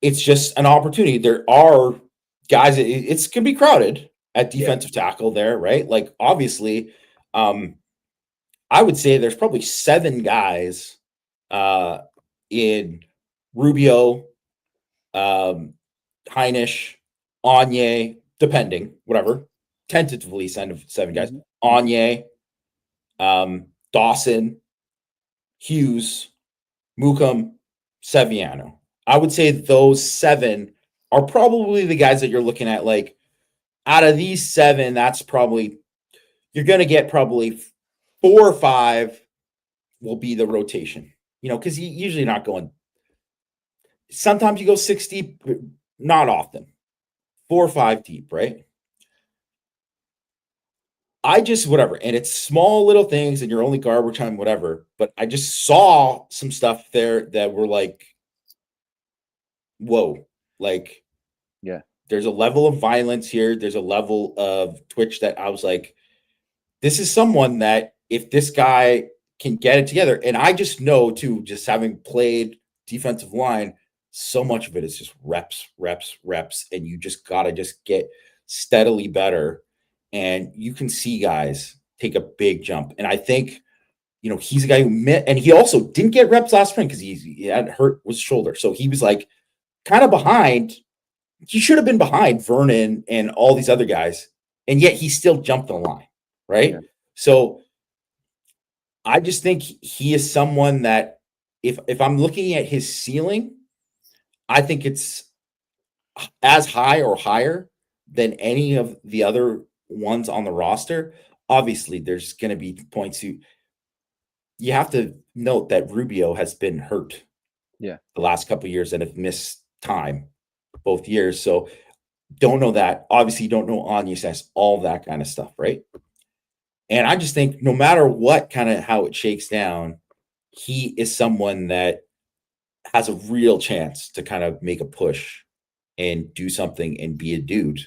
it's just an opportunity. There are guys, it's going to be crowded at defensive tackle there, right? Like obviously, I would say there's probably 7 guys in Rubio, Heinisch, Anye, depending, whatever, tentatively 7 guys. Anye, Dawson, Hughes, Mukum, Seviano. I would say those 7 are probably the guys that you're looking at. Like out of these 7, that's probably you're going to get probably 4 or 5 will be the rotation, because you usually not going. Sometimes you go 6 deep, not often. 4 or 5 deep, right? I just whatever, and it's small little things, and you're only garbage time, whatever. But I just saw some stuff there that were like, whoa, like, yeah. There's a level of violence here. There's a level of twitch that I was like, this is someone that if this guy can get it together, and I just know too, just having played defensive line, so much of it is just reps, and you just gotta just get steadily better, and you can see guys take a big jump. And I think he's a guy who met, and he also didn't get reps last spring because he had hurt his shoulder, so he was like kind of behind. He should have been behind Vernon and all these other guys, and yet he still jumped the line, right? Yeah. So I just think he is someone that if I'm looking at his ceiling, I think it's as high or higher than any of the other ones on the roster. Obviously, there's going to be points you have to note that Rubio has been hurt the last couple of years and have missed time both years. So don't know that. Obviously, you don't know Anya says all that kind of stuff, right? And I just think no matter what kind of how it shakes down, he is someone that has a real chance to kind of make a push and do something and be a dude.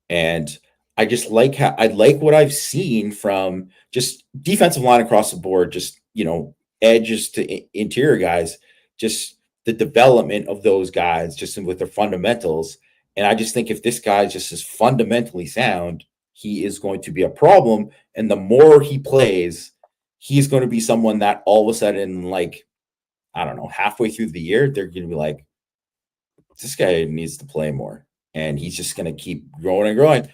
And I just like I like what I've seen from just defensive line across the board, just, edges to interior guys, just the development of those guys, just with their fundamentals. And I just think if this guy just is fundamentally sound, he is going to be a problem. And the more he plays, he's going to be someone that all of a sudden, like, I don't know, halfway through the year, they're going to be like, this guy needs to play more. And he's just going to keep growing and growing.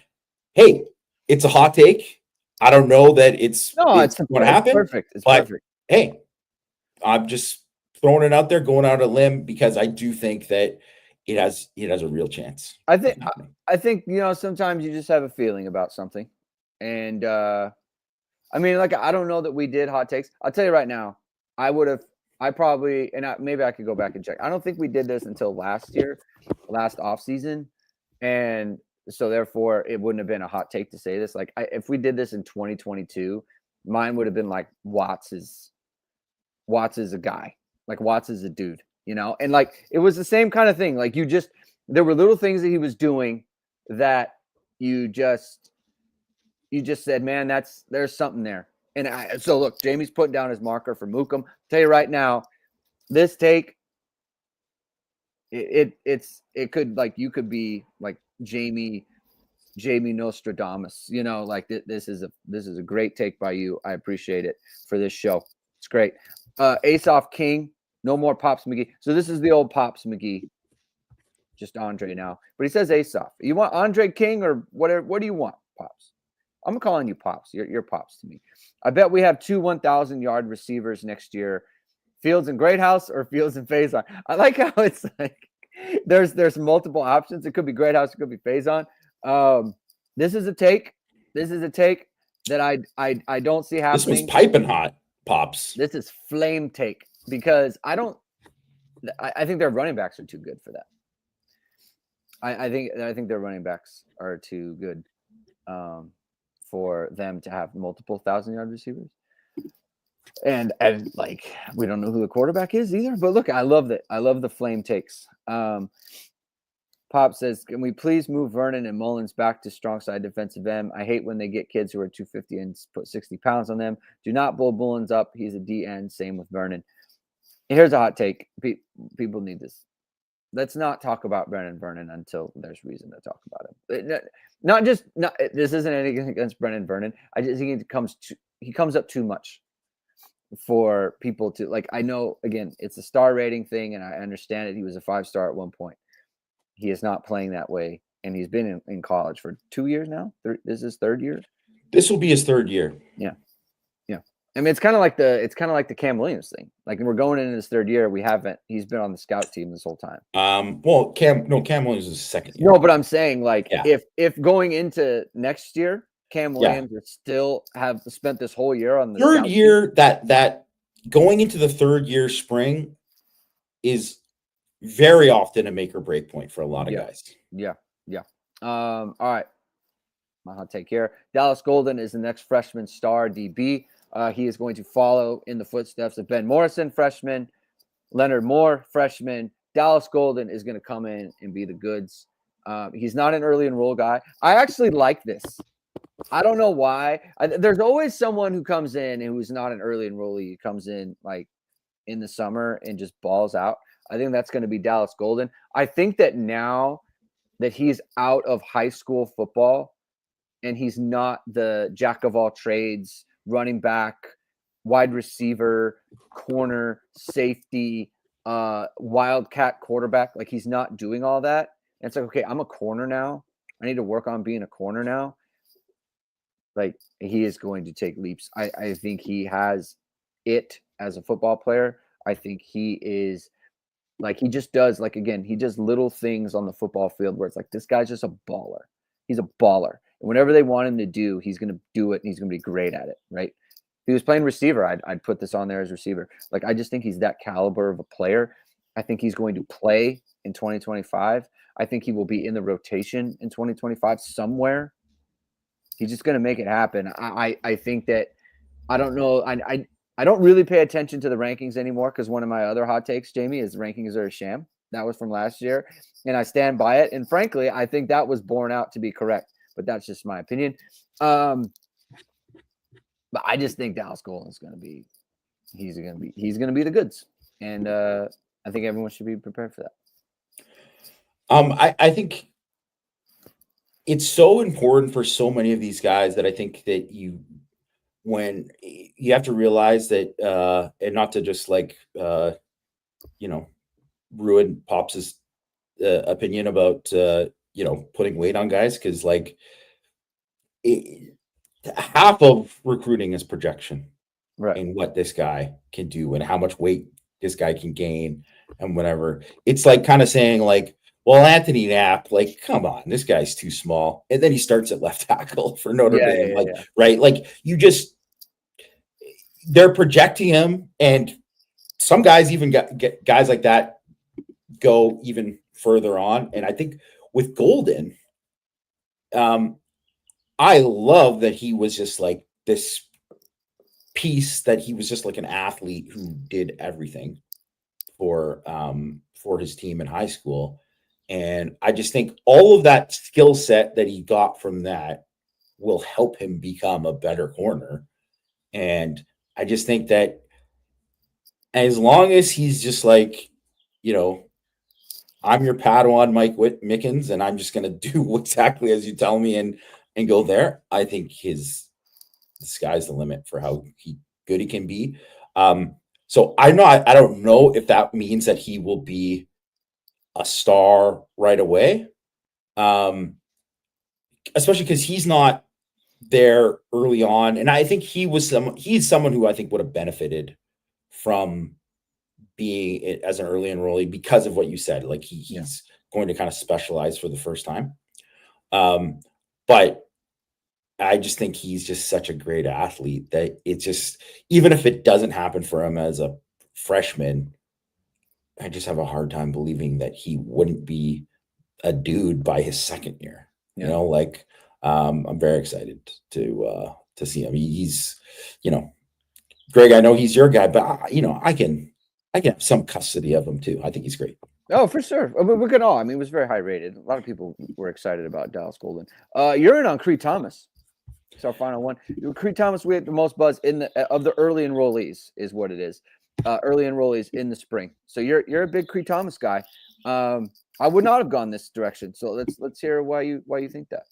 Hey, it's a hot take. I don't know that it's going to happen. Perfect. It's but perfect. Hey, I'm just throwing it out there, going out a limb, because I do think that it has a real chance. I think sometimes you just have a feeling about something, and I mean, like, I don't know that we did hot takes. I'll tell you right now, maybe I could go back and check. I don't think we did this until last off season, and so therefore it wouldn't have been a hot take to say this. Like, if we did this in 2022, mine would have been like Watts is a guy, like Watts is a dude, and like it was the same kind of thing. Like there were little things that he was doing that you just said, man, there's something there. And so look, Jamie's putting down his marker for Mukum. Tell you right now, this take, it could, like, you could be like Jamie Jamie Nostradamus. You know, like this is a great take by you. I appreciate it for this show. It's great. Ace Off King, no more Pops McGee. So this is the old Pops McGee, just Andre now. But he says Ace Off. You want Andre King or whatever? What do you want, Pops? I'm calling you Pops. You're Pops to me. I bet we have 2 1,000-yard receivers next year. Fields and Greathouse or Fields and Faison. I like how it's like there's multiple options. It could be Greathouse, it could be Faison. This is a take. This is a take that I don't see happening. This was piping hot, Pops. This is flame take because I think their running backs are too good for that. I think their running backs are too good for them to have multiple 1,000-yard receivers. And like we don't know who the quarterback is either. But look, I love that. I love the flame takes. Pop says, can we please move Vernon and Mullins back to strong side defensive end? I hate when they get kids who are 250 and put 60 pounds on them. Do not blow Mullins up. He's a DN. Same with Vernon. Here's a hot take. People need this. Let's not talk about Brennan Vernon until there's reason to talk about him. This isn't anything against Brennan Vernon. I just think he comes up too much for people to like. I know, again, it's a star rating thing, and I understand it. He was a 5-star at one point. He is not playing that way, and he's been in college for 2 years now. This is his third year. This will be his third year. Yeah. I mean, it's kind of like the Cam Williams thing. Like we're going into his third year. He's been on the scout team this whole time. Well, Cam Williams is second year. No, but I'm saying like if going into next year, Cam Williams would still have spent this whole year on the third year, that going into the third year spring is very often a make or break point for a lot of guys. Yeah. All right. My hot take here. Dallas Golden is the next freshman star DB. He is going to follow in the footsteps of Ben Morrison, freshman, Leonard Moore, freshman. Dallas Golden is going to come in and be the goods. He's not an early enroll guy. I actually like this. I don't know why. There's always someone who comes in and who's not an early enrollee. He comes in like in the summer and just balls out. I think that's going to be Dallas Golden. I think that now that he's out of high school football and he's not the jack of all trades, running back, wide receiver, corner, safety, wildcat quarterback. Like he's not doing all that. And it's like, okay, I'm a corner now. I need to work on being a corner now. Like he is going to take leaps. I think he has it as a football player. I think he is like, he just does like, again, he does little things on the football field where it's like, this guy's just a baller. He's a baller. And whatever they want him to do, he's going to do it. And he's going to be great at it. Right. If he was playing receiver, I'd put this on there as receiver. Like, I just think he's that caliber of a player. I think he's going to play in 2025. I think he will be in the rotation in 2025 somewhere. He's just going to make it happen. I think that, I don't know. I don't really pay attention to the rankings anymore because one of my other hot takes, Jamie, is rankings are a sham. That was from last year, and I stand by it. And frankly, I think that was borne out to be correct, but that's just my opinion. But I just think Dallas Golden is going to be, he's going to be the goods, and I think everyone should be prepared for that. I think it's so important for so many of these guys that I think that when you have to realize that, and not to just like, ruin Pops's opinion about, putting weight on guys. Cause like half of recruiting is projection, right? And what this guy can do and how much weight this guy can gain and whatever. It's like kind of saying like, well, Anthony Knapp, like, come on, this guy's too small. And then he starts at left tackle for Notre Dame. Right. Like they're projecting him, and some guys even get guys like that go even further on. And I think with Golden, I love that he was just like this piece, that he was just like an athlete who did everything for his team in high school. And I just think all of that skill set that he got from that will help him become a better corner. And I just think that as long as he's just like, I'm your Padawan, Mike Mickens, and I'm just going to do exactly as you tell me and go there. I think the sky's the limit for how good he can be. So I don't know if that means that he will be a star right away. Especially because he's not there early on. And I think he's someone who I think would have benefited from being as an early enrollee because of what you said. Like he's going to kind of specialize for the first time. But I just think he's just such a great athlete that it's just, even if it doesn't happen for him as a freshman, I just have a hard time believing that he wouldn't be a dude by his second year. You know, like I'm very excited to see him. He's, Greg, I know he's your guy, but I can have some custody of him too. I think he's great. Oh, for sure. We can all. I mean, it was very high rated. A lot of people were excited about Dallas Golden. You're in on Creed Thomas. It's our final one. Creed Thomas, we had the most buzz of the early enrollees, is what it is. Early enrollees in the spring. So you're a big Creed Thomas guy. I would not have gone this direction. So let's hear why you think that.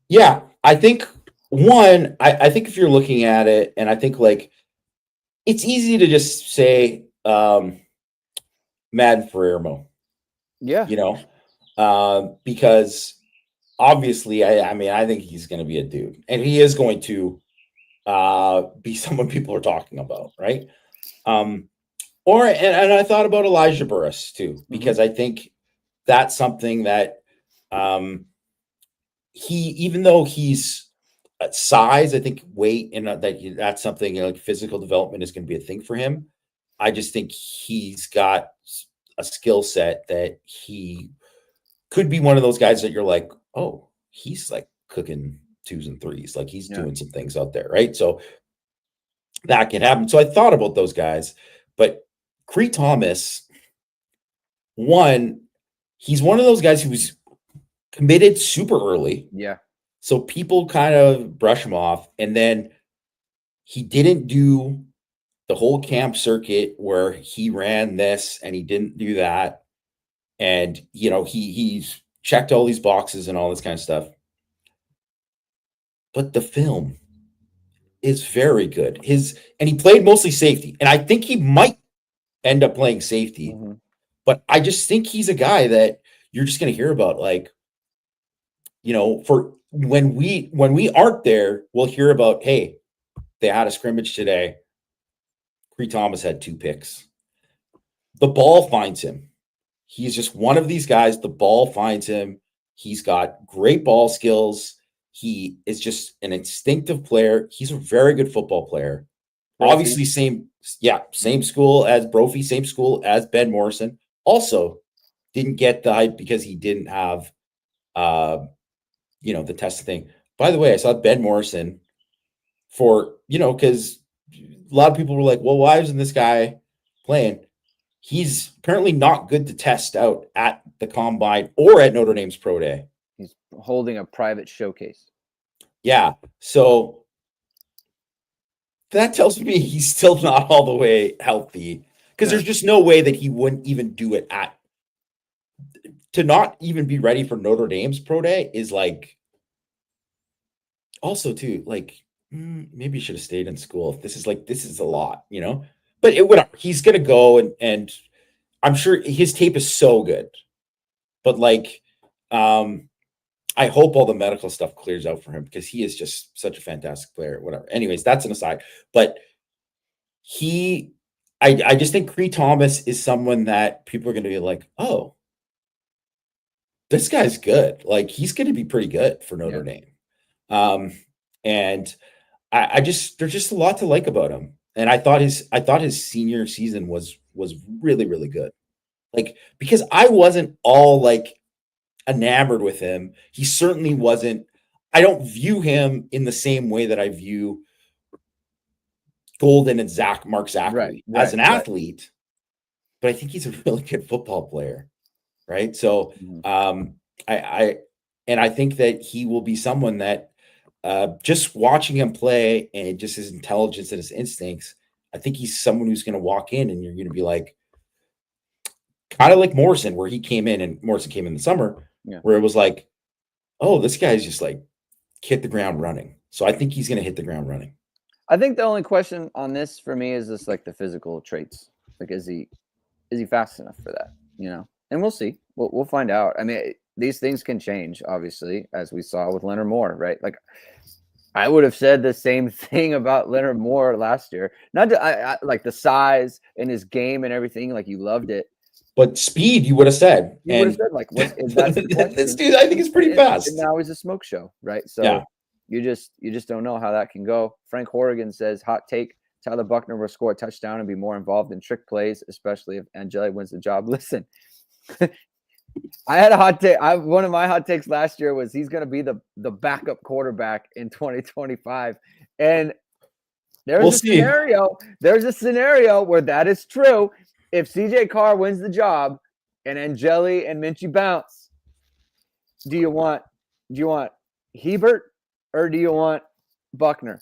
Yeah, I think I think if you're looking at it, and I think like it's easy to just say Madden Ferrermo. Yeah. Because obviously, I think he's going to be a dude, and he is going to be someone people are talking about, right? And I thought about Elijah Burris too, because I think that's something that even though he's at size, I think weight and that's something like physical development is going to be a thing for him. I just think he's got a skill set that he could be one of those guys that you're like, oh, he's like cooking 2s and 3s, like he's doing some things out there, right? So that can happen. So I thought about those guys, but Creed Thomas, he's one of those guys who's committed super early. Yeah. So people kind of brush him off, and then he didn't do the whole camp circuit where he ran this and he didn't do that. And, he's checked all these boxes and all this kind of stuff. But the film is very good. And he played mostly safety. And I think he might end up playing safety. But I just think he's a guy that you're just going to hear about, like, for when we aren't there, we'll hear about, hey, they had a scrimmage today. Creed Thomas had 2 picks. The ball finds him. He's just one of these guys. The ball finds him. He's got great ball skills. He is just an instinctive player. He's a very good football player. Brophy. Obviously, same school as Brophy, same school as Ben Morrison. Also, didn't get the hype because he didn't have, the test thing. By the way, I saw Ben Morrison because a lot of people were like, well, why isn't this guy playing? He's apparently not good to test out at the combine or at Notre Dame's Pro Day. He's holding a private showcase. Yeah. So that tells me he's still not all the way healthy, because there's just no way that he wouldn't even do it to not even be ready for Notre Dame's Pro Day is like, also too, like, maybe you should have stayed in school. If this is a lot, but he's going to go and I'm sure his tape is so good, but like, I hope all the medical stuff clears out for him, because he is just such a fantastic player. Whatever. Anyways, that's an aside. But I just think Creed Thomas is someone that people are going to be like, oh, this guy's good. Like, he's going to be pretty good for Notre Dame. And there's just a lot to like about him. And I thought his senior season was really, really good. Like, because I wasn't all like enamored with him. He certainly wasn't. I don't view him in the same way that I view Golden and Mark Zachary as an athlete, but I think he's a really good football player. Right. So, I think that he will be someone that, just watching him play and just his intelligence and his instincts, I think he's someone who's going to walk in and you're going to be like, Kind of like Morrison, where he came in, and Morrison came in the summer, where it was like, oh, this guy's just like hit the ground running. So I think he's going to hit the ground running. I think the only question on this for me is just like the physical traits. Like, is he fast enough for that? You know, and we'll see. We'll find out. I mean, these things can change, obviously, as we saw with Leonard Moore, right? Like, I would have said the same thing about Leonard Moore last year. Not to, I like the size and his game and everything. Like, you loved it. But speed, you would have said. You would have said, like, what is that? This dude, I think, is pretty fast. And now he's a smoke show, right? So you just don't know how that can go. Frank Horrigan says, hot take, Tyler Buckner will score a touchdown and be more involved in trick plays, especially if Angeli wins the job. Listen, I had a hot take. One of my hot takes last year was he's going to be the backup quarterback in 2025. And there's a scenario where that is true. If CJ Carr wins the job and Angeli and Minchie bounce, do you want Hebert or do you want Buckner?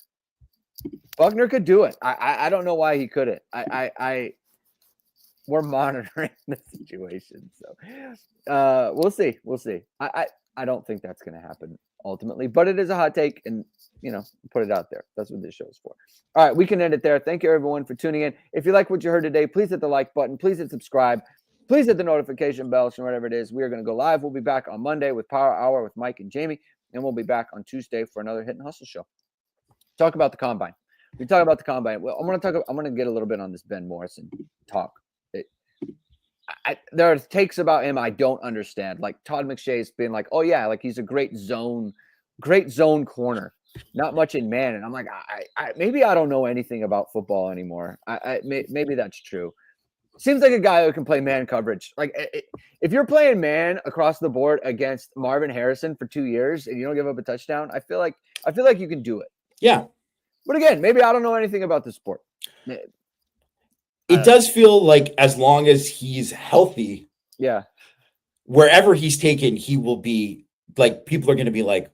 Buckner could do it. I don't know why he couldn't. We're monitoring the situation, so we'll see. I don't think that's going to happen ultimately, but it is a hot take, and put it out there. That's what this show is for. All right, we can end it there. Thank you, everyone, for tuning in. If you like what you heard today, please hit the like button. Please hit subscribe. Please hit the notification bell, so whatever it is. We are going to go live. We'll be back on Monday with Power Hour with Mike and Jamie, and we'll be back on Tuesday for another Hit and Hustle show. Talk about the combine. We talk about the combine. Well, I'm going to get a little bit on this Ben Morrison talk. There are takes about him I don't understand. Like Todd McShay's been like, oh yeah, like he's a great zone corner, not much in man. And I'm like, maybe I don't know anything about football anymore. Maybe that's true. Seems like a guy who can play man coverage. Like if you're playing man across the board against Marvin Harrison for 2 years and you don't give up a touchdown, I feel like you can do it. Yeah. But again, maybe I don't know anything about the sport. It does feel like as long as he's healthy, wherever he's taken, he will be like, people are going to be like,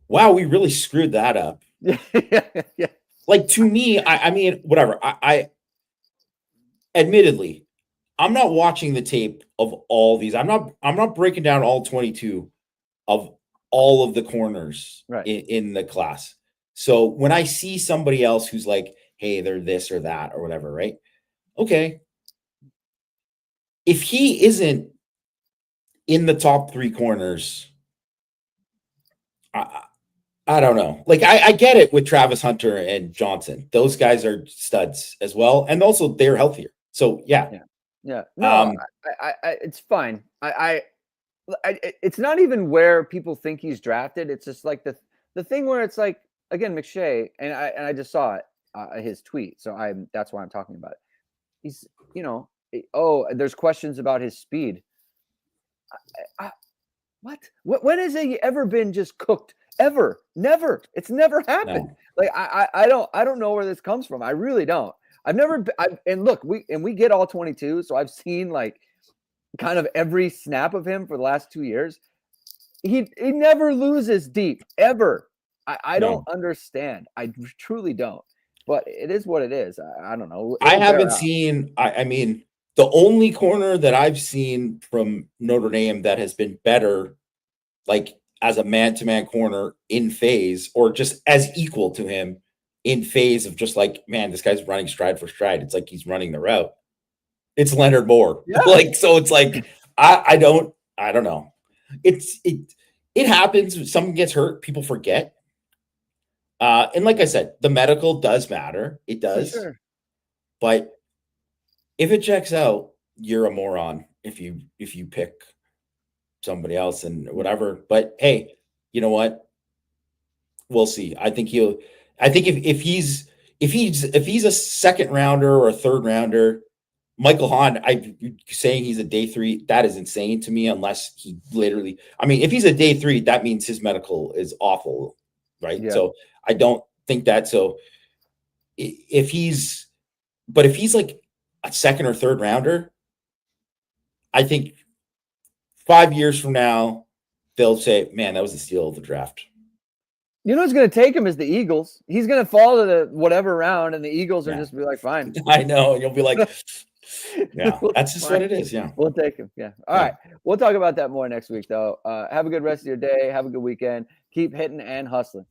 wow, we really screwed that up. Yeah. Like, to me, I mean, whatever. I admittedly, I'm not watching the tape of all these. I'm not breaking down all 22 of all of the corners in the class. So when I see somebody else who's like, hey, they're this or that or whatever, right? Okay. If he isn't in the top 3 corners, I don't know. Like, I get it with Travis Hunter and Johnson. Those guys are studs as well. And also they're healthier. So yeah. No, it's fine. It's not even where people think he's drafted. It's just like the thing where it's like, again, McShay, and I just saw it, his tweet. So that's why I'm talking about it. He's, there's questions about his speed. What? When has he ever been just cooked? Ever? Never. It's never happened. No. Like I don't know where this comes from. I really don't. And look, we get all 22. So I've seen like kind of every snap of him for the last 2 years. He never loses deep ever. I don't understand. I truly don't. But it is what it is. I don't know. I haven't seen. I mean, the only corner that I've seen from Notre Dame that has been better, like as a man-to-man corner in phase, or just as equal to him in phase of just like, man, this guy's running stride for stride. It's like he's running the route. It's Leonard Moore. Yeah. Like, so it's like, I don't know. It happens. Someone gets hurt. People forget. And like I said, the medical does matter. It does. Sure. But if it checks out, you're a moron if you pick somebody else and whatever. But hey, you know what? We'll see. I think if he's a second rounder or a third rounder, Michael Hahn, saying he's a day 3, that is insane to me, unless he literally, I mean, if he's a day 3, that means his medical is awful, right? Yeah. So I don't think that. So if he's like a second or third rounder, I think 5 years from now, they'll say, man, that was the steal of the draft. You know who's going to take him is the Eagles. He's going to fall to the whatever round, and the Eagles are just be like, fine. I know. You'll be like, Yeah, that's just what it is. Yeah. We'll take him. Yeah. All right. We'll talk about that more next week, though. Have a good rest of your day. Have a good weekend. Keep hitting and hustling.